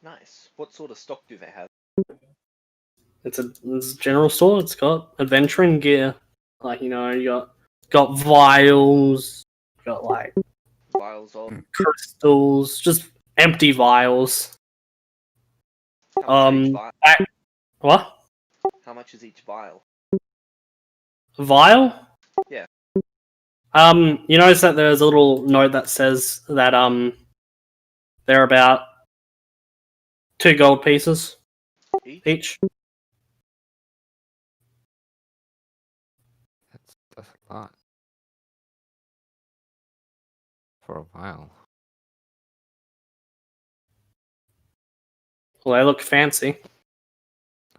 Nice. What sort of stock do they have? It's a general store. It's got adventuring gear. Like, you know, you got vials, you got like Vials of. crystals, just empty vials. How much is each vial? What? How much is each vial? Vial? Yeah. You notice that there's a little note that says that they're about 2 gold pieces each. That's a lot. For a while. Well, they look fancy.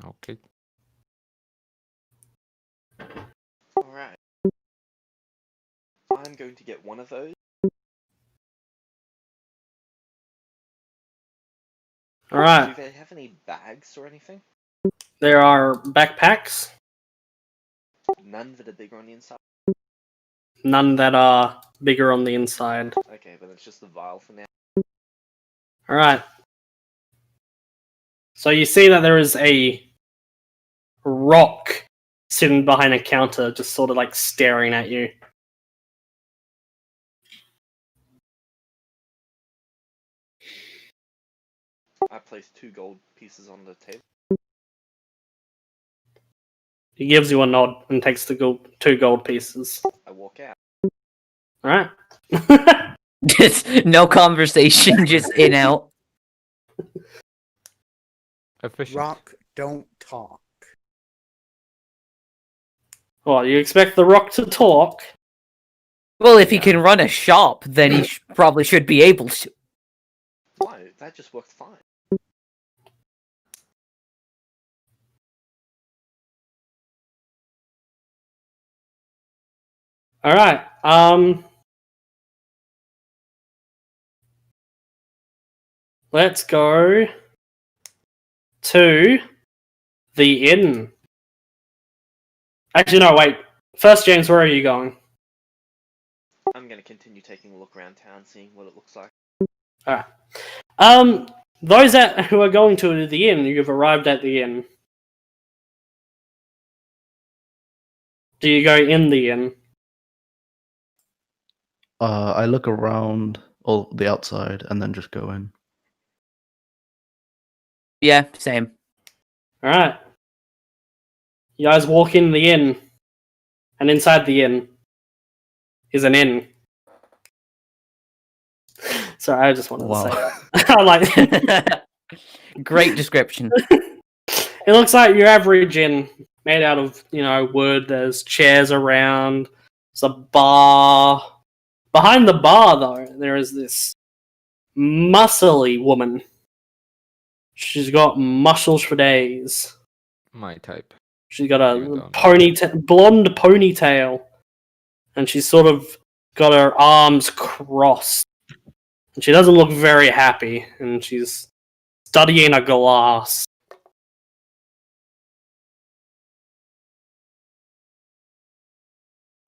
Okay. Alright. I'm going to get one of those. Alright. Do they have any bags or anything? There are backpacks. None that are bigger on the inside? None that are bigger on the inside. Okay, but it's just the vial for now. Alright. So you see that there is a rock sitting behind a counter, just sort of like staring at you. I place 2 gold pieces on the table. He gives you a nod and takes the 2 gold pieces. I walk out. Alright. Just no conversation, just in out. Efficient. Rock, don't talk. Well, you expect the rock to talk? Well, if he can run a shop, then he probably should be able to. Why? That just worked fine. Alright, let's go to the inn. Actually, no, wait. First, James, where are you going? I'm gonna continue taking a look around town, seeing what it looks like. Alright. Those who are going to the inn, you've arrived at the inn. Do you go in the inn? I look around all the outside and then just go in. Yeah, same. Alright. You guys walk in the inn, and inside the inn is an inn. Sorry, I just wanted to say that. I'm like, Great description. it looks like your average inn, made out of, wood. There's chairs around. There's a bar. Behind the bar, though, there is this muscly woman. She's got muscles for days. My type. She's got a blonde ponytail, and she's sort of got her arms crossed. And she doesn't look very happy, and she's studying a glass.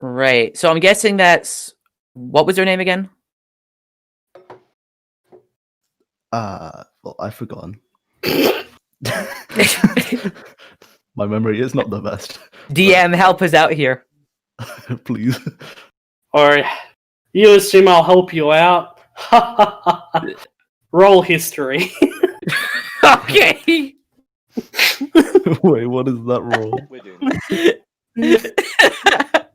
Right. So I'm guessing that's... What was her name again? Well, I've forgotten. My memory is not the best. DM, help us out here. Please. Or you assume I'll help you out. Roll history. Okay. Wait, what is that roll? We're doing this.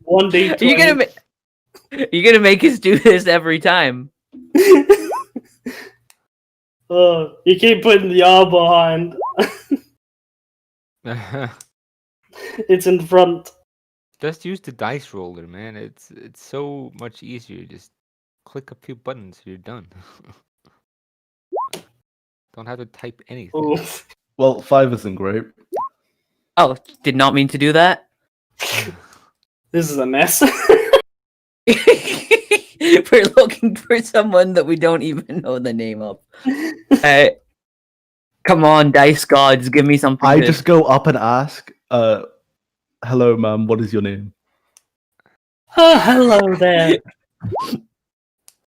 1d20. You're gonna make us do this every time. You keep putting the R behind. It's in front. Just use the dice roller, man. It's so much easier. Just click a few buttons, you're done. Don't have to type anything. Oof. Well, 5 isn't great. Oh, did not mean to do that. This is a mess. We're looking for someone that we don't even know the name of. Come on, dice gods, give me something. I just go up and ask, hello, ma'am, what is your name? Oh, hello there.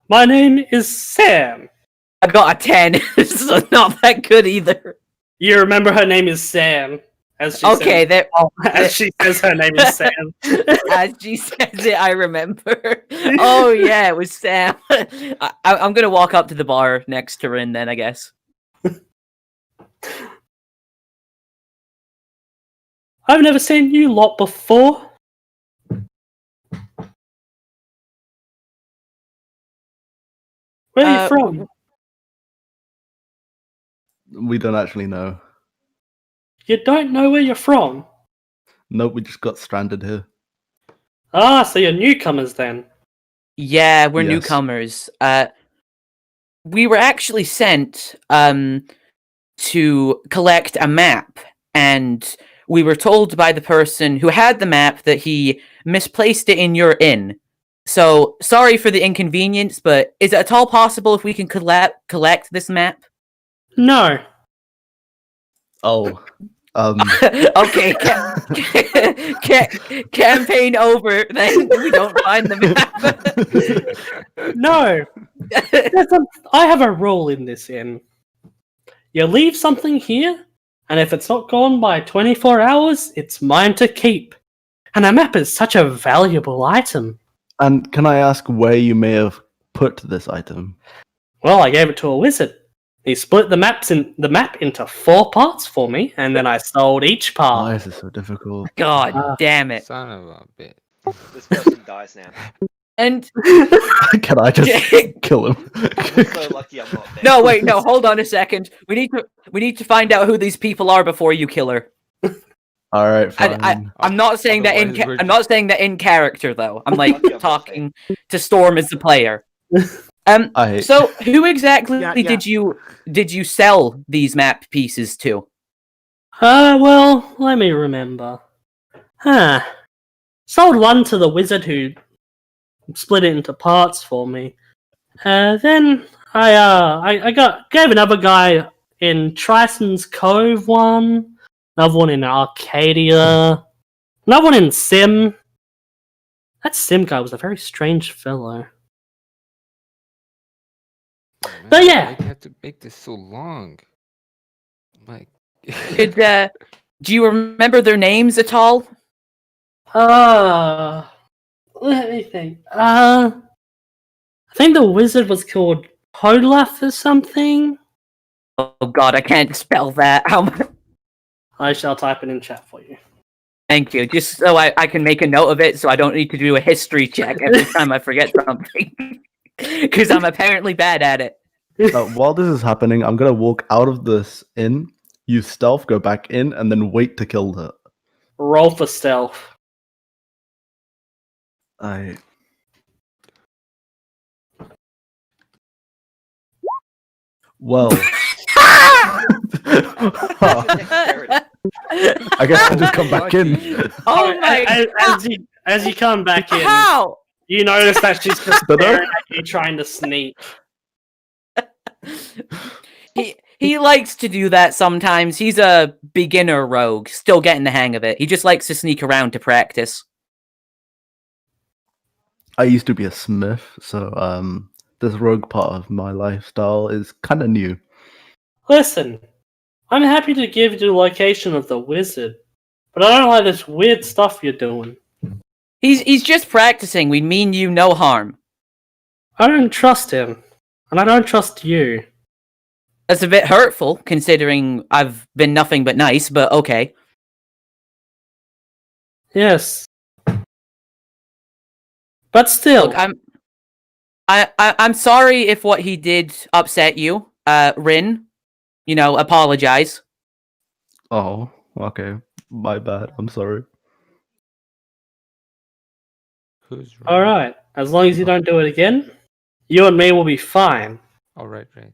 My name is Sam. I got a 10, so not that good either. You remember her name is Sam. As she Okay, says, as she says her name is Sam. as she says it, I remember. Oh yeah, it was Sam. I'm gonna walk up to the bar next to Rin then, I guess. I've never seen you lot before. Where are you from? We don't actually know. You don't know where you're from? Nope, we just got stranded here. Ah, so you're newcomers then. Yeah, we're Yes. newcomers. We were actually sent to collect a map, and we were told by the person who had the map that he misplaced it in your inn. So, sorry for the inconvenience, but is it at all possible if we can collect this map? No. Oh. Okay, campaign over, then we don't find the map. No. I have a rule in this inn. You leave something here, and if it's not gone by 24 hours, it's mine to keep. And a map is such a valuable item. And can I ask where you may have put this item? Well, I gave it to a wizard. He split the map into 4 parts for me, and then I sold each Why part. is this so difficult? God damn it. Son of a bit. This person dies now. And Can I just kill him? I'm so lucky I'm not there. no, wait, no, hold on a second. We need to find out who these people are before you kill her. All right, fine. I'm not saying that in Otherwise, I'm not saying that in character though. I'm like Lucky I'm not talking to Storm as the player. I So who exactly Yeah. did you sell these map pieces to? Well, let me remember. Sold one to the wizard who split it into parts for me. Then I gave another guy in Trison's Cove one, another one in Arcadia, another one in Sim. That Sim guy was a very strange fellow. Man, But yeah. I had to make this so long. My. Do you remember their names at all? Let me think. I think the wizard was called Hodlath or something. Oh god, I can't spell that. I shall type it in chat for you. Thank you. Just so I can make a note of it so I don't need to do a history check every time I forget something. Because I'm apparently bad at it. while this is happening, I'm gonna walk out of this inn, use stealth, go back in, and then wait to kill her. Roll for stealth. Well, I guess I'll just come back in. Oh my As you come back in, How? you notice that she's just staring at you trying to sneak. He likes to do that sometimes. He's a beginner rogue, still getting the hang of it. He just likes to sneak around to practice. I used to be a smith, so this rogue part of my lifestyle is kind of new. Listen, I'm happy to give you the location of the wizard, but I don't like this weird stuff you're doing. He's just practicing. We mean you no harm. I don't trust him, and I don't trust you. That's a bit hurtful, considering I've been nothing but nice, but okay. Yes. But still, Look, I'm sorry if what he did upset you. Rin, apologize. Oh, okay. My bad. I'm sorry. Who's right? alright. As long as you don't do it again, you and me will be fine. All right, right.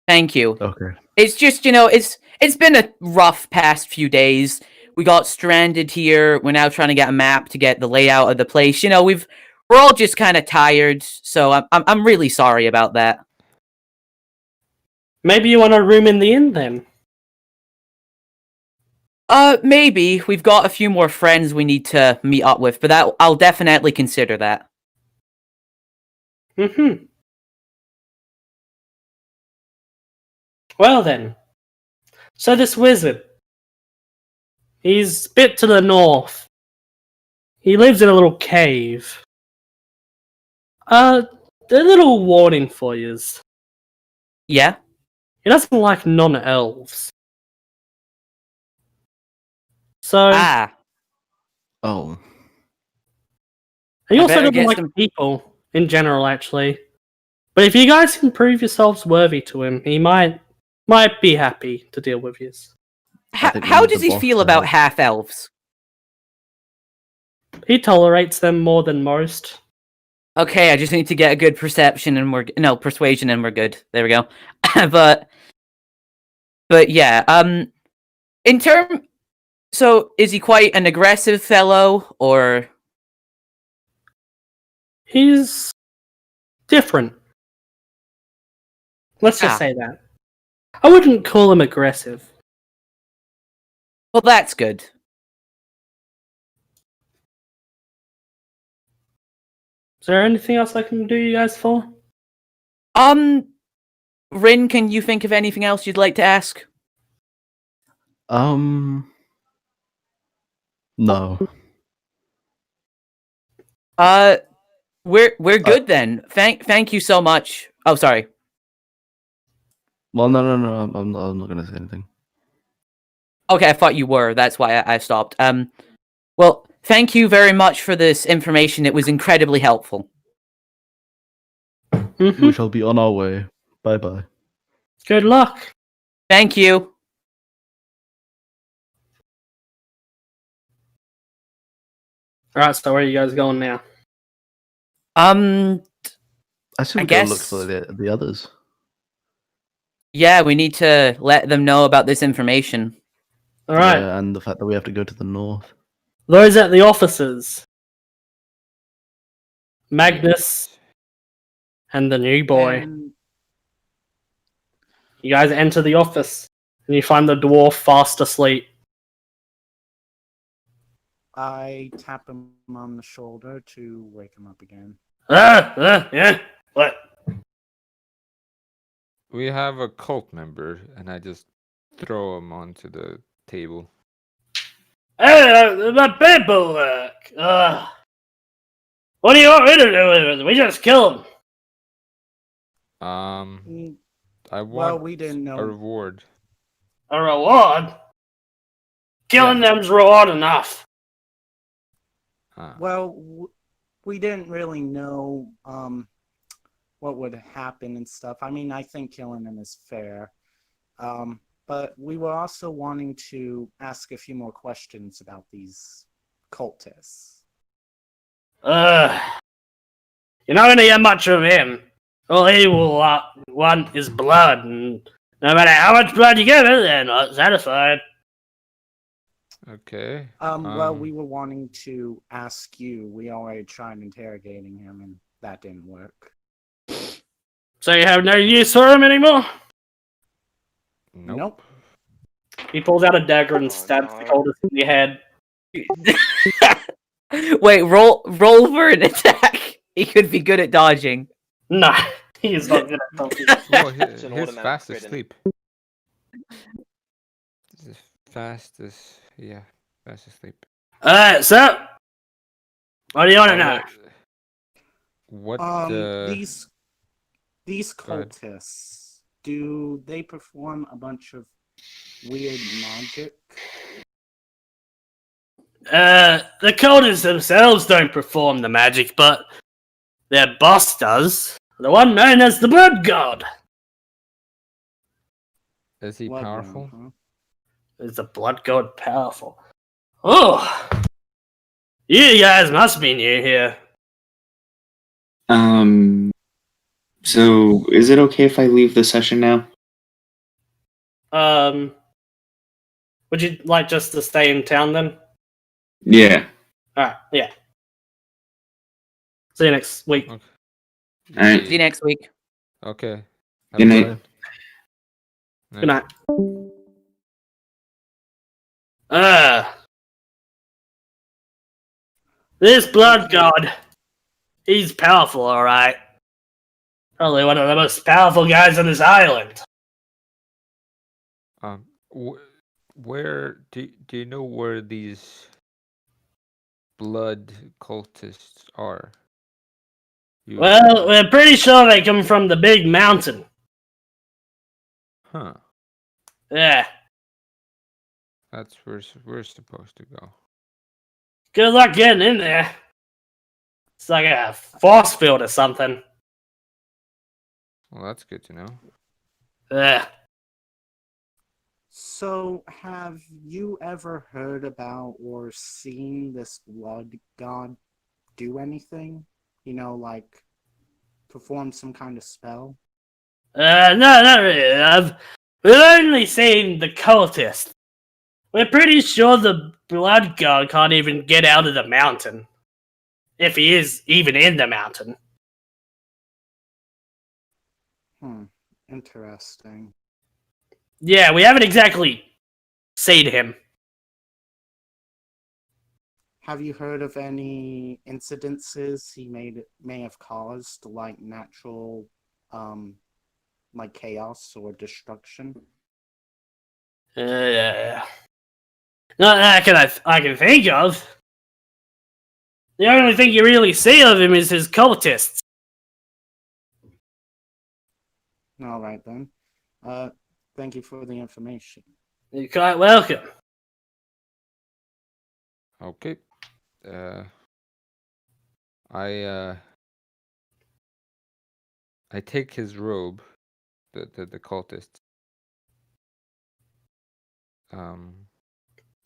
Thank you. Okay. It's just, it's been a rough past few days. We got stranded here. We're now trying to get a map to get the layout of the place. We're all just kind of tired, so I'm really sorry about that. Maybe you want a room in the inn then? Maybe. We've got a few more friends we need to meet up with, but I'll definitely consider that. Mm-hmm. Well then. So this wizard. He's a bit to the north. He lives in a little cave. A little warning for yous. Yeah? He doesn't like non-elves. So, Ah. Oh. he I also better doesn't get like some- people in general, actually. But if you guys can prove yourselves worthy to him, he might be happy to deal with yous. I think we How need does the he boss feel to about help. half-elves? He tolerates them more than most. Okay, I just need to get a good persuasion and we're good. There we go. but yeah, so is he quite an aggressive fellow, or? He's different. Let's just Ah. say that. I wouldn't call him aggressive. Well, that's good. Is there anything else I can do you guys for? Rin, can you think of anything else you'd like to ask? No. We're good then. Thank you so much. Oh, sorry. Well, no. I'm not gonna say anything. Okay, I thought you were. That's why I stopped. Well, thank you very much for this information. It was incredibly helpful. We shall be on our way. Bye. Good luck. Thank you. Alright, so where are you guys going now? I I should I go look guess- for the others. Yeah, we need to let them know about this information. Alright, Yeah, and the fact that we have to go to the north. those at the offices. Magnus and the new boy. And You guys enter the office, and you find the dwarf fast asleep. I tap him on the shoulder to wake him up again. Yeah. What? We have a cult member, and I just throw him onto the table. Hey, the paperwork. What do you want me to do with it? We just killed him. Mm, I want Well, we didn't a know. reward. A reward? Killing them's reward enough. Well, we didn't really know what would happen and stuff. I mean, I think killing them is fair. But we were also wanting to ask a few more questions about these cultists. You're not gonna get much of him. All he will want is blood, and no matter how much blood you give it, they're not satisfied. Okay. Well, we were wanting to ask you. We already tried interrogating him, and that didn't work. So you have no use for him anymore? Nope. He pulls out a dagger and Oh, stabs no. the coldest in your head. Wait, roll for an attack. He could be good at dodging. No, he is not good at something. Oh, It's an he's automatic fast crit, asleep. The fastest, yeah, fast asleep. Alright, so what do you want to know? What These Go ahead. cultists, do they perform a bunch of weird magic? The cultists themselves don't perform the magic, but their boss does. The one known as the Blood God. Is he Blood powerful? realm, Is the Blood God powerful? Oh! You guys must be new here. So is it okay if I leave the session now? Would you like just to stay in town then? Yeah. Alright, yeah. See you next week. Okay. Alright. See you next week. Okay. Good night. Bye. Good night. This Blood God, he's powerful, alright. Probably one of the most powerful guys on this island. Where do you know where these blood cultists are? Well, we're pretty sure they come from the big mountain. Huh. Yeah. That's where we're supposed to go. Good luck getting in there. It's like a force field or something. Well, that's good to know. Yeah. So, have you ever heard about or seen this blood god do anything? You know, like perform some kind of spell? No, not really. We've only seen the cultist. We're pretty sure the Blood God can't even get out of the mountain. If he is even in the mountain. Interesting. Yeah, we haven't exactly seen him. Have you heard of any incidences he may have caused, like natural, like chaos or destruction? Yeah. Not that I can think of. The only thing you really see of him is his cultists. All right then. Thank you for the information. You're quite welcome. Okay. I take his robe, the cultist.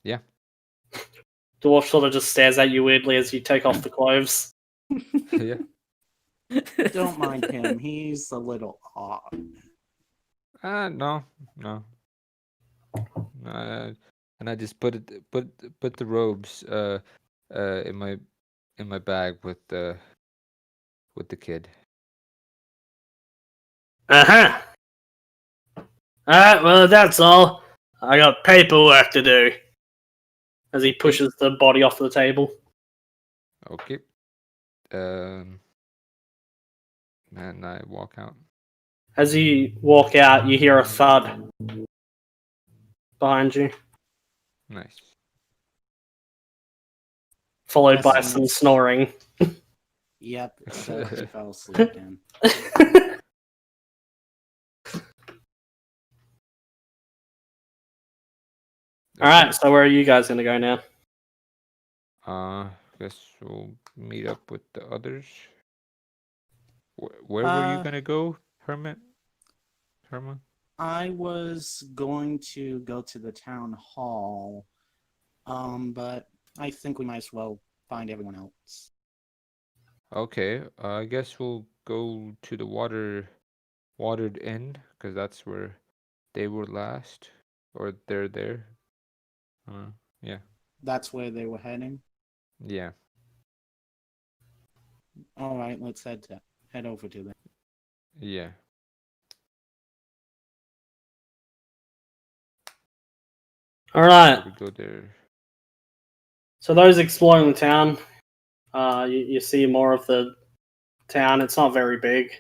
Yeah. Dwarf sort of just stares at you weirdly as you take off the clothes. Yeah. Don't mind him. He's a little odd. No. And I just put the robes in my bag with the kid. Uh-huh. Alright, well, that's all. I got paperwork to do. As he pushes the body off the table. Okay. And I walk out. As you walk out, you hear a thud behind you, Nice. followed by some snoring. Yep, so he fell asleep again. Alright, so where are you guys gonna go now? Guess we'll meet up with the others. Where were you gonna go, Herman? I was going to go to the town hall, but I think we might as well find everyone else. Okay, I guess we'll go to the watered inn, because that's where they were last, or they're there. Yeah. That's where they were heading. Yeah. All right, let's head over to them. Yeah. Alright. We go there. So those exploring the town, you see more of the town. It's not very big.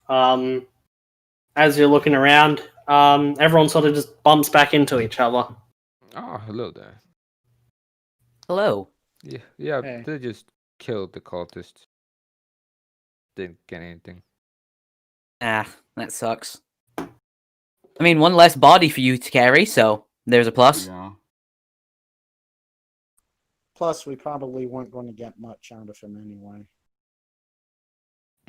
As you're looking around, everyone sort of just bumps back into each other. Oh, hello there. Hello. Yeah, Hey. they just killed the cultist. Didn't get anything. Ah, that sucks. I mean, one less body for you to carry, so there's a plus. Yeah. Plus, we probably weren't going to get much out of him anyway.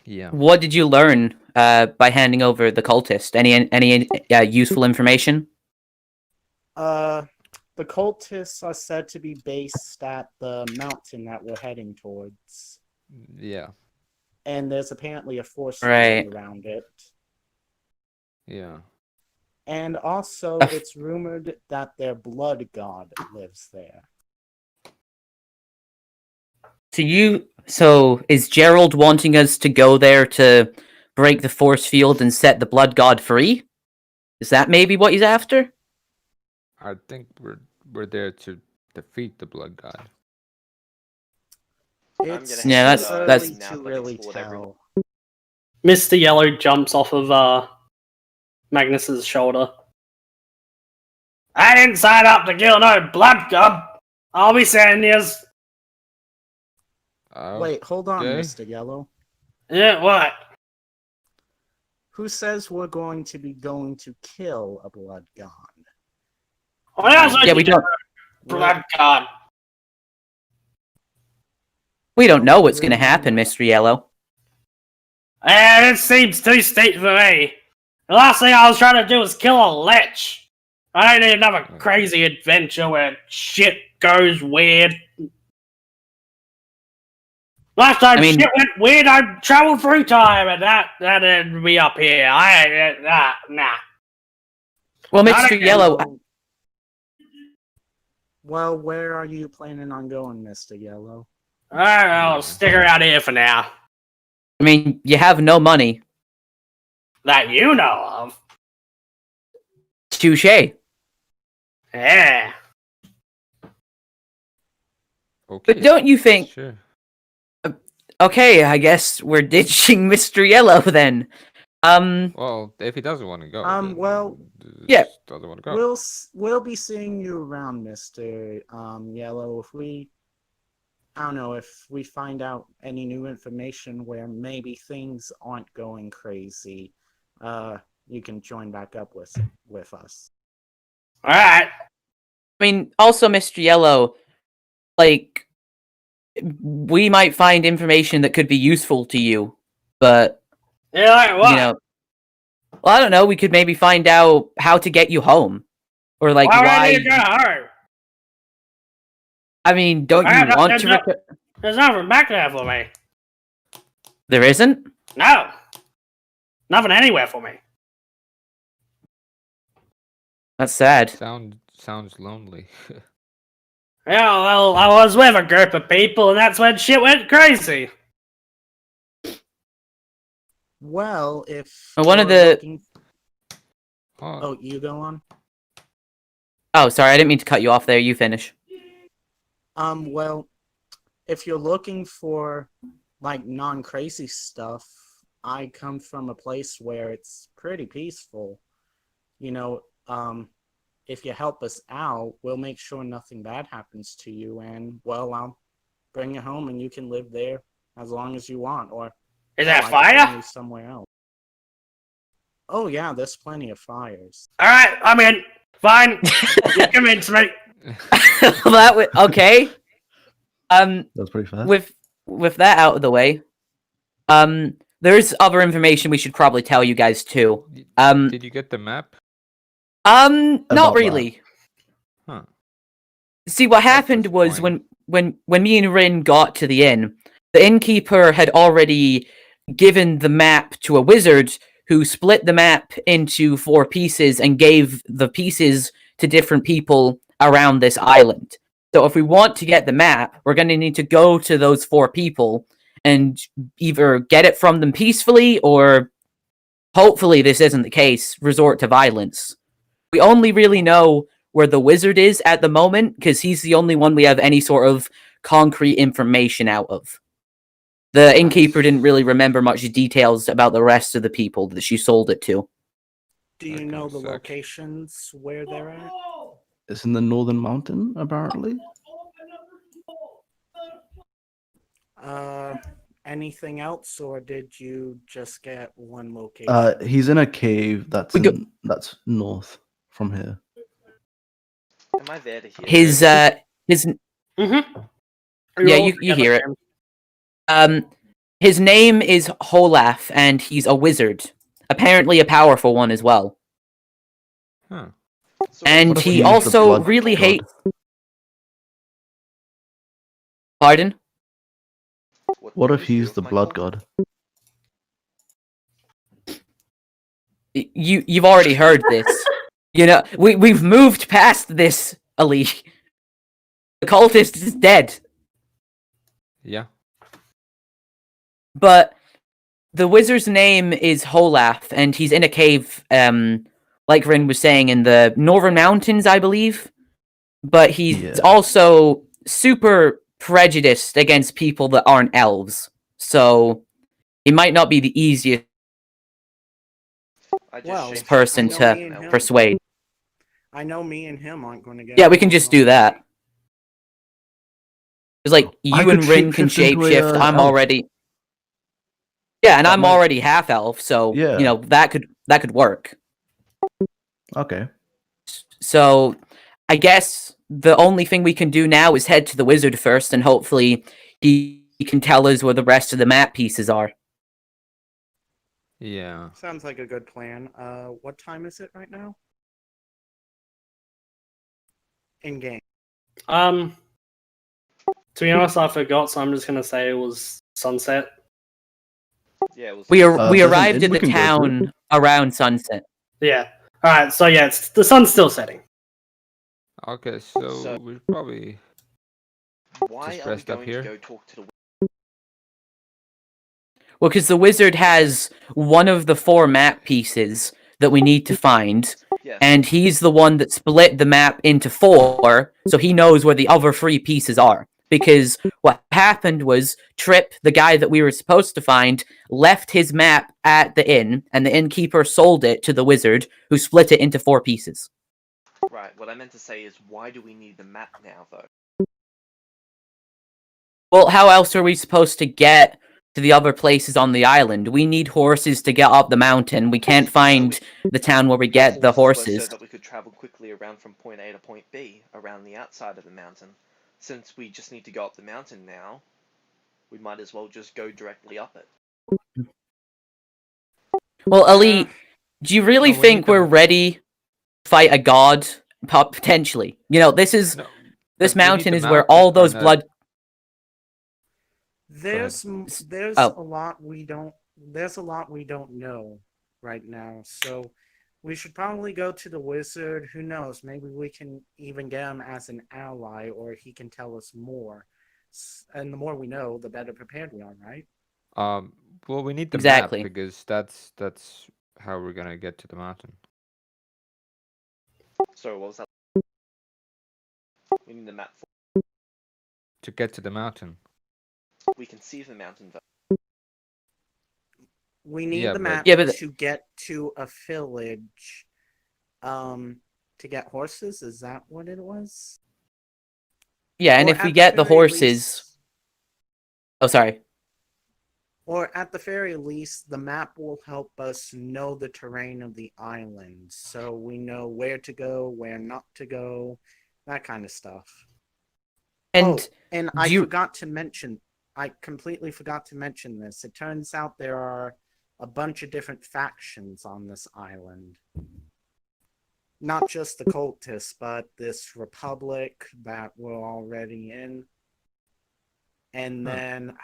Yeah. What did you learn by handing over the cultist? Any useful information? The cultists are said to be based at the mountain that we're heading towards. Yeah. And there's apparently a force field Right. around it. Yeah. And also, it's rumored that their blood god lives there. So is Gerald wanting us to go there to break the force field and set the blood god free? Is that maybe what he's after? I think we're there to defeat the blood god. It's Yeah, too that's early to really tell. Mr. Yellow jumps off of Magnus's shoulder. I didn't sign up to kill no blood god. I'll be sending yous. Wait, hold on, okay. Mr. Yellow. Yeah, what? Who says we're going to kill a blood god? Yeah, we don't. Blood god. We don't know what's going to happen, Mr. Yellow. It seems too steep for me. The last thing I was trying to do was kill a lich. I don't need another crazy adventure where shit goes weird. Last time shit went weird, I traveled through time, and that ended me up here. Nah. Well, Mr. Yellow. Well, where are you planning on going, Mr. Yellow? I'll stick around here for now. I mean, you have no money. That you know of. Touché. Yeah. Okay. But don't you think... Sure. Okay, I guess we're ditching Mr. Yellow then. Well, if he doesn't want to go. Well, yeah. Doesn't want to go. We'll be seeing you around, Mr. Yellow. If we I don't know, if we find out any new information where maybe things aren't going crazy, you can join back up with us. All right. I mean, also, Mr. Yellow, like, we might find information that could be useful to you, but, Yeah, like what? you know, well, I don't know, we could maybe find out how to get you home. Or, like, why would I why... need to go home? I mean, don't you want to... There's nothing back there for me. There isn't? No. Nothing anywhere for me. That's sad. Sounds lonely. Yeah, well, I was with a group of people, and that's when shit went crazy. Well, if One of you're the... looking... Oh, you go on? Oh, sorry, I didn't mean to cut you off there. You finish. Well, if you're looking for, like, non-crazy stuff, I come from a place where it's pretty peaceful. You know, if you help us out, we'll make sure nothing bad happens to you, and, well, I'll bring you home and you can live there as long as you want, or... Is there I can fire? bring you somewhere else. Oh, yeah, there's plenty of fires. Alright, I'm in. Fine. You convinced me. Okay. That's pretty fair. With that out of the way, there's other information we should probably tell you guys too. Did you get the map? Not About really. Huh. See, what happened was disappointing. when me and Rin got to the inn, the innkeeper had already given the map to a wizard who split the map into 4 pieces and gave the pieces to different people around this island. So if we want to get the map, we're going to need to go to those 4 people and either get it from them peacefully or, hopefully this isn't the case, resort to violence. We only really know where the wizard is at the moment because he's the only one we have any sort of concrete information out of. The innkeeper didn't really remember much details about the rest of the people that she sold it to. Do you That know kinda the sucks. locations where they're at? It's in the northern mountain, apparently. Anything else, or did you just get one location? He's in a cave that's that's north from here. Am I there to hear His this? Mm-hmm. Yeah, you hear it. His name is Holaf, and he's a wizard. Apparently a powerful one as well. Huh. So And What if he he's the also blood really god? hates... Pardon? What do if you he's do the with my blood cult? god? You've already heard this. You know, we've moved past this, Ali. The cultist is dead. Yeah. But the wizard's name is Holaf, and he's in a cave, like Rin was saying, in the northern mountains, I believe. But he's also super prejudiced against people that aren't elves. So he might not be the easiest I just Well, changed person it know to me and him. persuade. I know me and him aren't going to get... Yeah, we can along just do all that. right. It's like, I you could and Rin can shapeshift into a, shapeshift, I'm elf. already... Yeah, and That I'm might- already half-elf, so, Yeah. you know, that could work. Okay. So, I guess the only thing we can do now is head to the wizard first, and hopefully he can tell us where the rest of the map pieces are. Yeah. Sounds like a good plan. What time is it right now? In game. To be honest, I forgot, so I'm just gonna say it was sunset. Yeah, it was We there's an arrived inn at we the can go to. town around sunset. Yeah. Alright, so yeah, the sun's still setting. Okay, so So- we probably Why Just are we rest up going here? to go talk to the Well, because the wizard has one of the 4 map pieces that we need to find, Yes. and he's the one that split the map into 4, so he knows where the other 3 pieces are. Because what happened was Trip, the guy that we were supposed to find, left his map at the inn, and the innkeeper sold it to the wizard, who split it into 4 pieces. Right, what I meant to say is, why do we need the map now, though? Well, how else are we supposed to get to the other places on the island? We need horses to get up the mountain. We can't find the town where we get the horses. So that we could travel quickly around from point A to point B, around the outside of the mountain. Since we just need to go up the mountain now, we might as well just go directly up it. Well, Elite, do you really think we're ready to fight a god? Potentially. You know, this mountain is where all those blood... There's Oh. a lot we don't know right now. So we should probably go to the wizard. Who knows? Maybe we can even get him as an ally, or he can tell us more. And the more we know, the better prepared we are, right? Well, we need the Exactly. map because that's how we're gonna get to the mountain. So what was that? We need the map To get to the mountain. We can see the mountain though. We need Yeah, the map Yeah, but- to get to a village. To get horses. Is that what it was? Yeah, and Or if we at get the very horses... least- Oh, sorry. Or at the very least, the map will help us know the terrain of the island, so we know where to go, where not to go, that kind of stuff. And and do you- I completely forgot to mention this. It turns out there are a bunch of different factions on this island. Not just the cultists, but this republic that we're already in. And then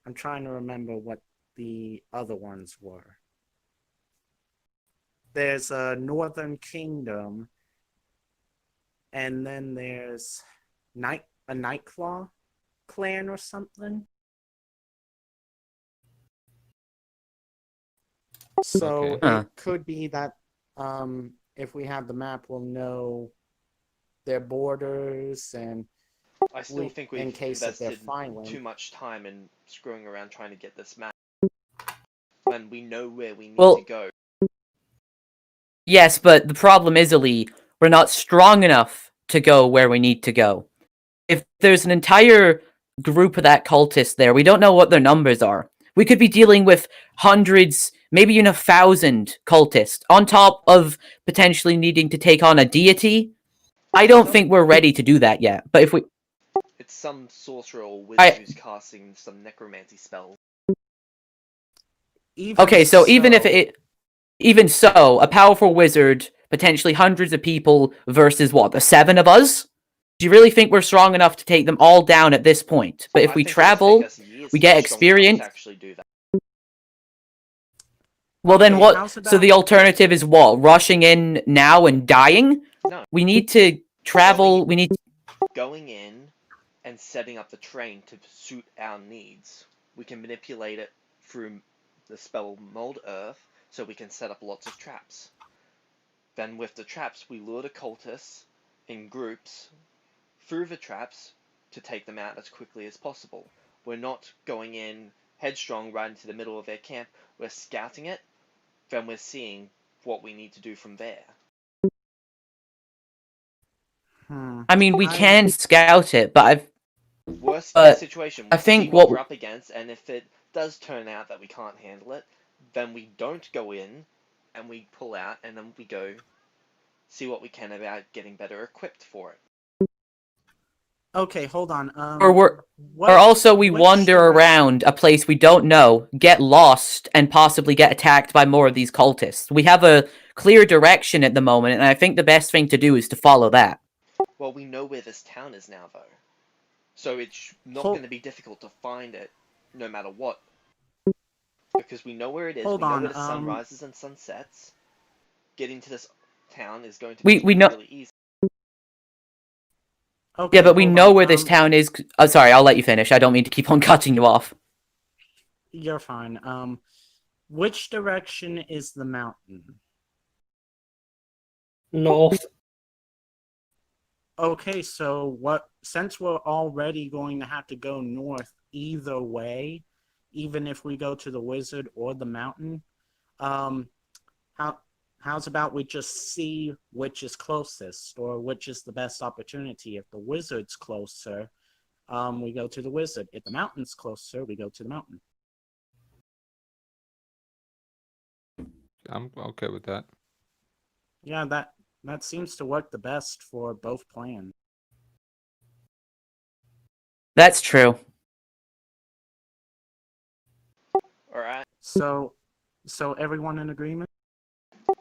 I'm trying to remember what the other ones were. There's a Northern Kingdom, and then there's a Nightclaw clan or something. So Okay. it could be that if we have the map, we'll know their borders, and I still think we've in case that they're invested violent. too much time in screwing around trying to get this map when we know where we need Well- to go. Yes, but the problem is, Ali, we're not strong enough to go where we need to go. If there's an entire group of that cultist there, we don't know what their numbers are. We could be dealing with hundreds, maybe even 1,000 cultists, on top of potentially needing to take on a deity. I don't think we're ready to do that yet, but if we... It's some sorcerer or wizard who's casting some necromancy spell. Okay, so even so, a powerful wizard, potentially hundreds of people versus what, the 7 of us? Do you really think we're strong enough to take them all down at this point? But if I we think it'll travel, take us years we to get strong enough experience. to actually do that. Well, then Okay, what? how's So about- the alternative is what? Rushing in now and dying? No. We need to travel. We need. Going in and setting up the train to suit our needs. We can manipulate it through the spell Mold Earth, so we can set up lots of traps. Then with the traps, we lure the cultists in groups through the traps to take them out as quickly as possible. We're not going in headstrong right into the middle of their camp. We're scouting it, then we're seeing what we need to do from there. I mean, we can scout it, but I've. Worst But case situation, we I think see what what- we're up against, and if it does turn out that we can't handle it, then we don't go in, and we pull out, and then we go see what we can about getting better equipped for it. Okay, hold on. Or also we wander around a place we don't know, get lost, and possibly get attacked by more of these cultists. We have a clear direction at the moment, and I think the best thing to do is to follow that. Well, we know where this town is now, though. So it's not Hold- going to be difficult to find it, no matter what. Because we know where it is, Hold we know on, where the sun rises and sun sets. Getting to this town is going to We be know- really easy. Okay, Yeah, but we hold know on, where this town is. Oh, sorry, I'll let you finish. I don't mean to keep on cutting you off. You're fine. Which direction is the mountain? North. Okay, so since we're already going to have to go north either way, even if we go to the wizard or the mountain, how's about we just see which is closest or which is the best opportunity? If the wizard's closer, we go to the wizard. If the mountain's closer, we go to the mountain. I'm okay with that. Yeah, that seems to work the best for both plans. That's true. All right. So everyone in agreement?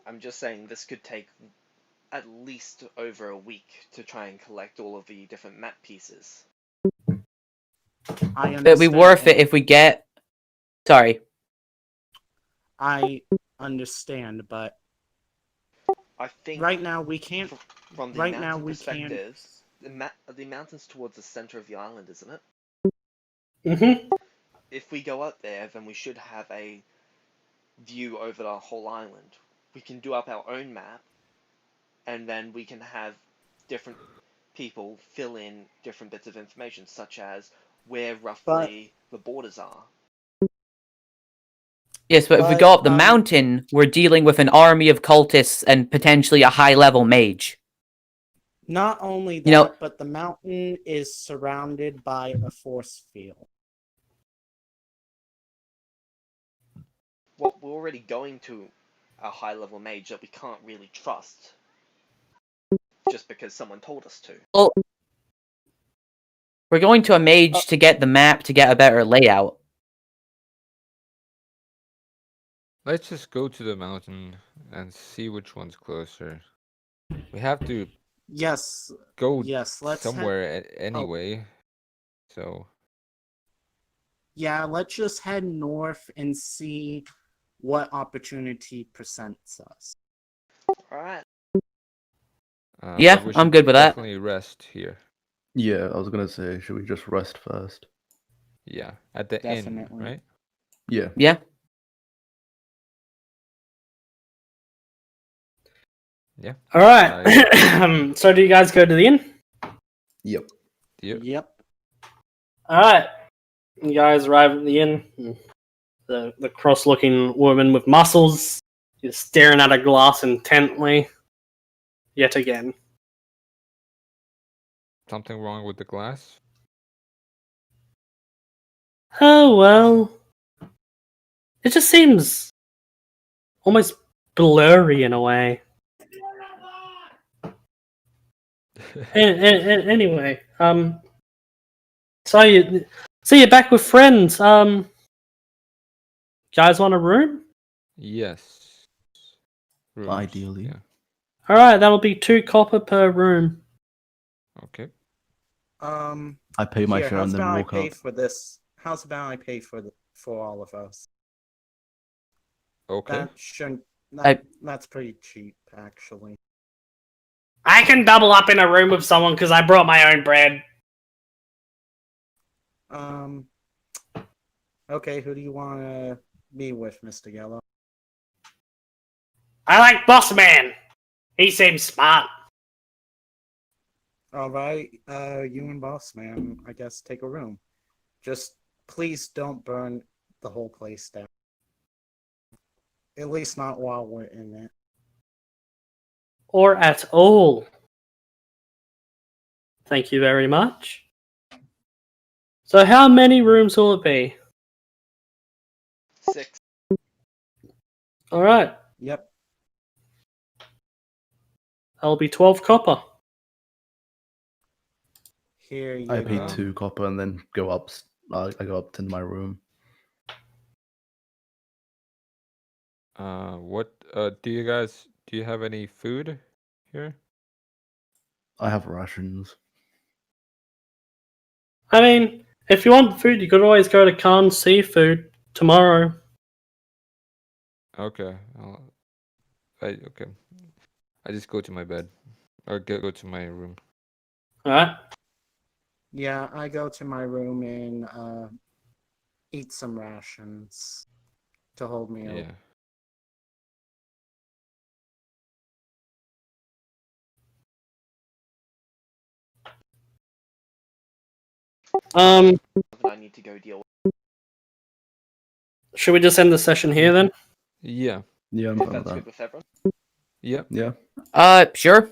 I'm just saying this could take at least over a week to try and collect all of the different map pieces. I understand. It'd be worth it if we get. Sorry. I understand, but I think right now we can't. from the Right mountain now we perspective, the mountain's towards the center of the island, isn't it? Mm-hmm. If we go up there, then we should have a view over the whole island. We can do up our own map, and then we can have different people fill in different bits of information, such as where roughly the borders are. Yes, but if we go up the mountain, we're dealing with an army of cultists and potentially a high-level mage. Not only that, but the mountain is surrounded by a force field. Well, we're already going to a high-level mage that we can't really trust, just because someone told us to. Well, we're going to a mage to get the map to get a better layout. Let's just go to the mountain and see which one's closer. We have to go let's somewhere anyway. So yeah, let's just head north and see what opportunity presents us. Alright. Yeah, but we I'm should good with that. Definitely rest here. Yeah, I was gonna say, should we just rest first? Yeah, at the inn, Definitely. right? Yeah. Yeah. Yeah. All right. So do you guys go to the inn? Yep. Yep. All right. You guys arrive at the inn. The cross-looking woman with muscles is staring at a glass intently. Yet again. Something wrong with the glass? Oh, well. It just seems almost blurry in a way. Anyway, so you're back with friends. Guys want a room? Yes. Rooms, Ideally. Yeah. All right, that'll be 2 copper per room. Okay. I pay my share and then walk up. For this? How's about I pay for all of us? Okay. That's pretty cheap, actually. I can double up in a room with someone because I brought my own bread. Okay, who do you want to be with, Mr. Yellow? I like Boss Man. He seems smart. All right, you and Boss Man, I guess, take a room. Just please don't burn the whole place down. At least not while we're in it. Or at all. Thank you very much. So how many rooms will it be? 6. Alright. Yep. That'll be 12 copper. Here you I go. pay 2 copper and then go up. I go up to my room. What do you have any food here? I have rations. I mean, if you want food, you could always go to Khan's Seafood tomorrow. Okay. Okay. I just go to my bed. Or go to my room. Alright. Yeah, I go to my room and eat some rations to hold me over. Yeah. I need to go deal with. Should we just end the session here then? Yeah. Yeah, I'm If fine with that's that. good with everyone. Yeah. Yeah. Sure.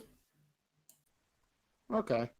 Okay.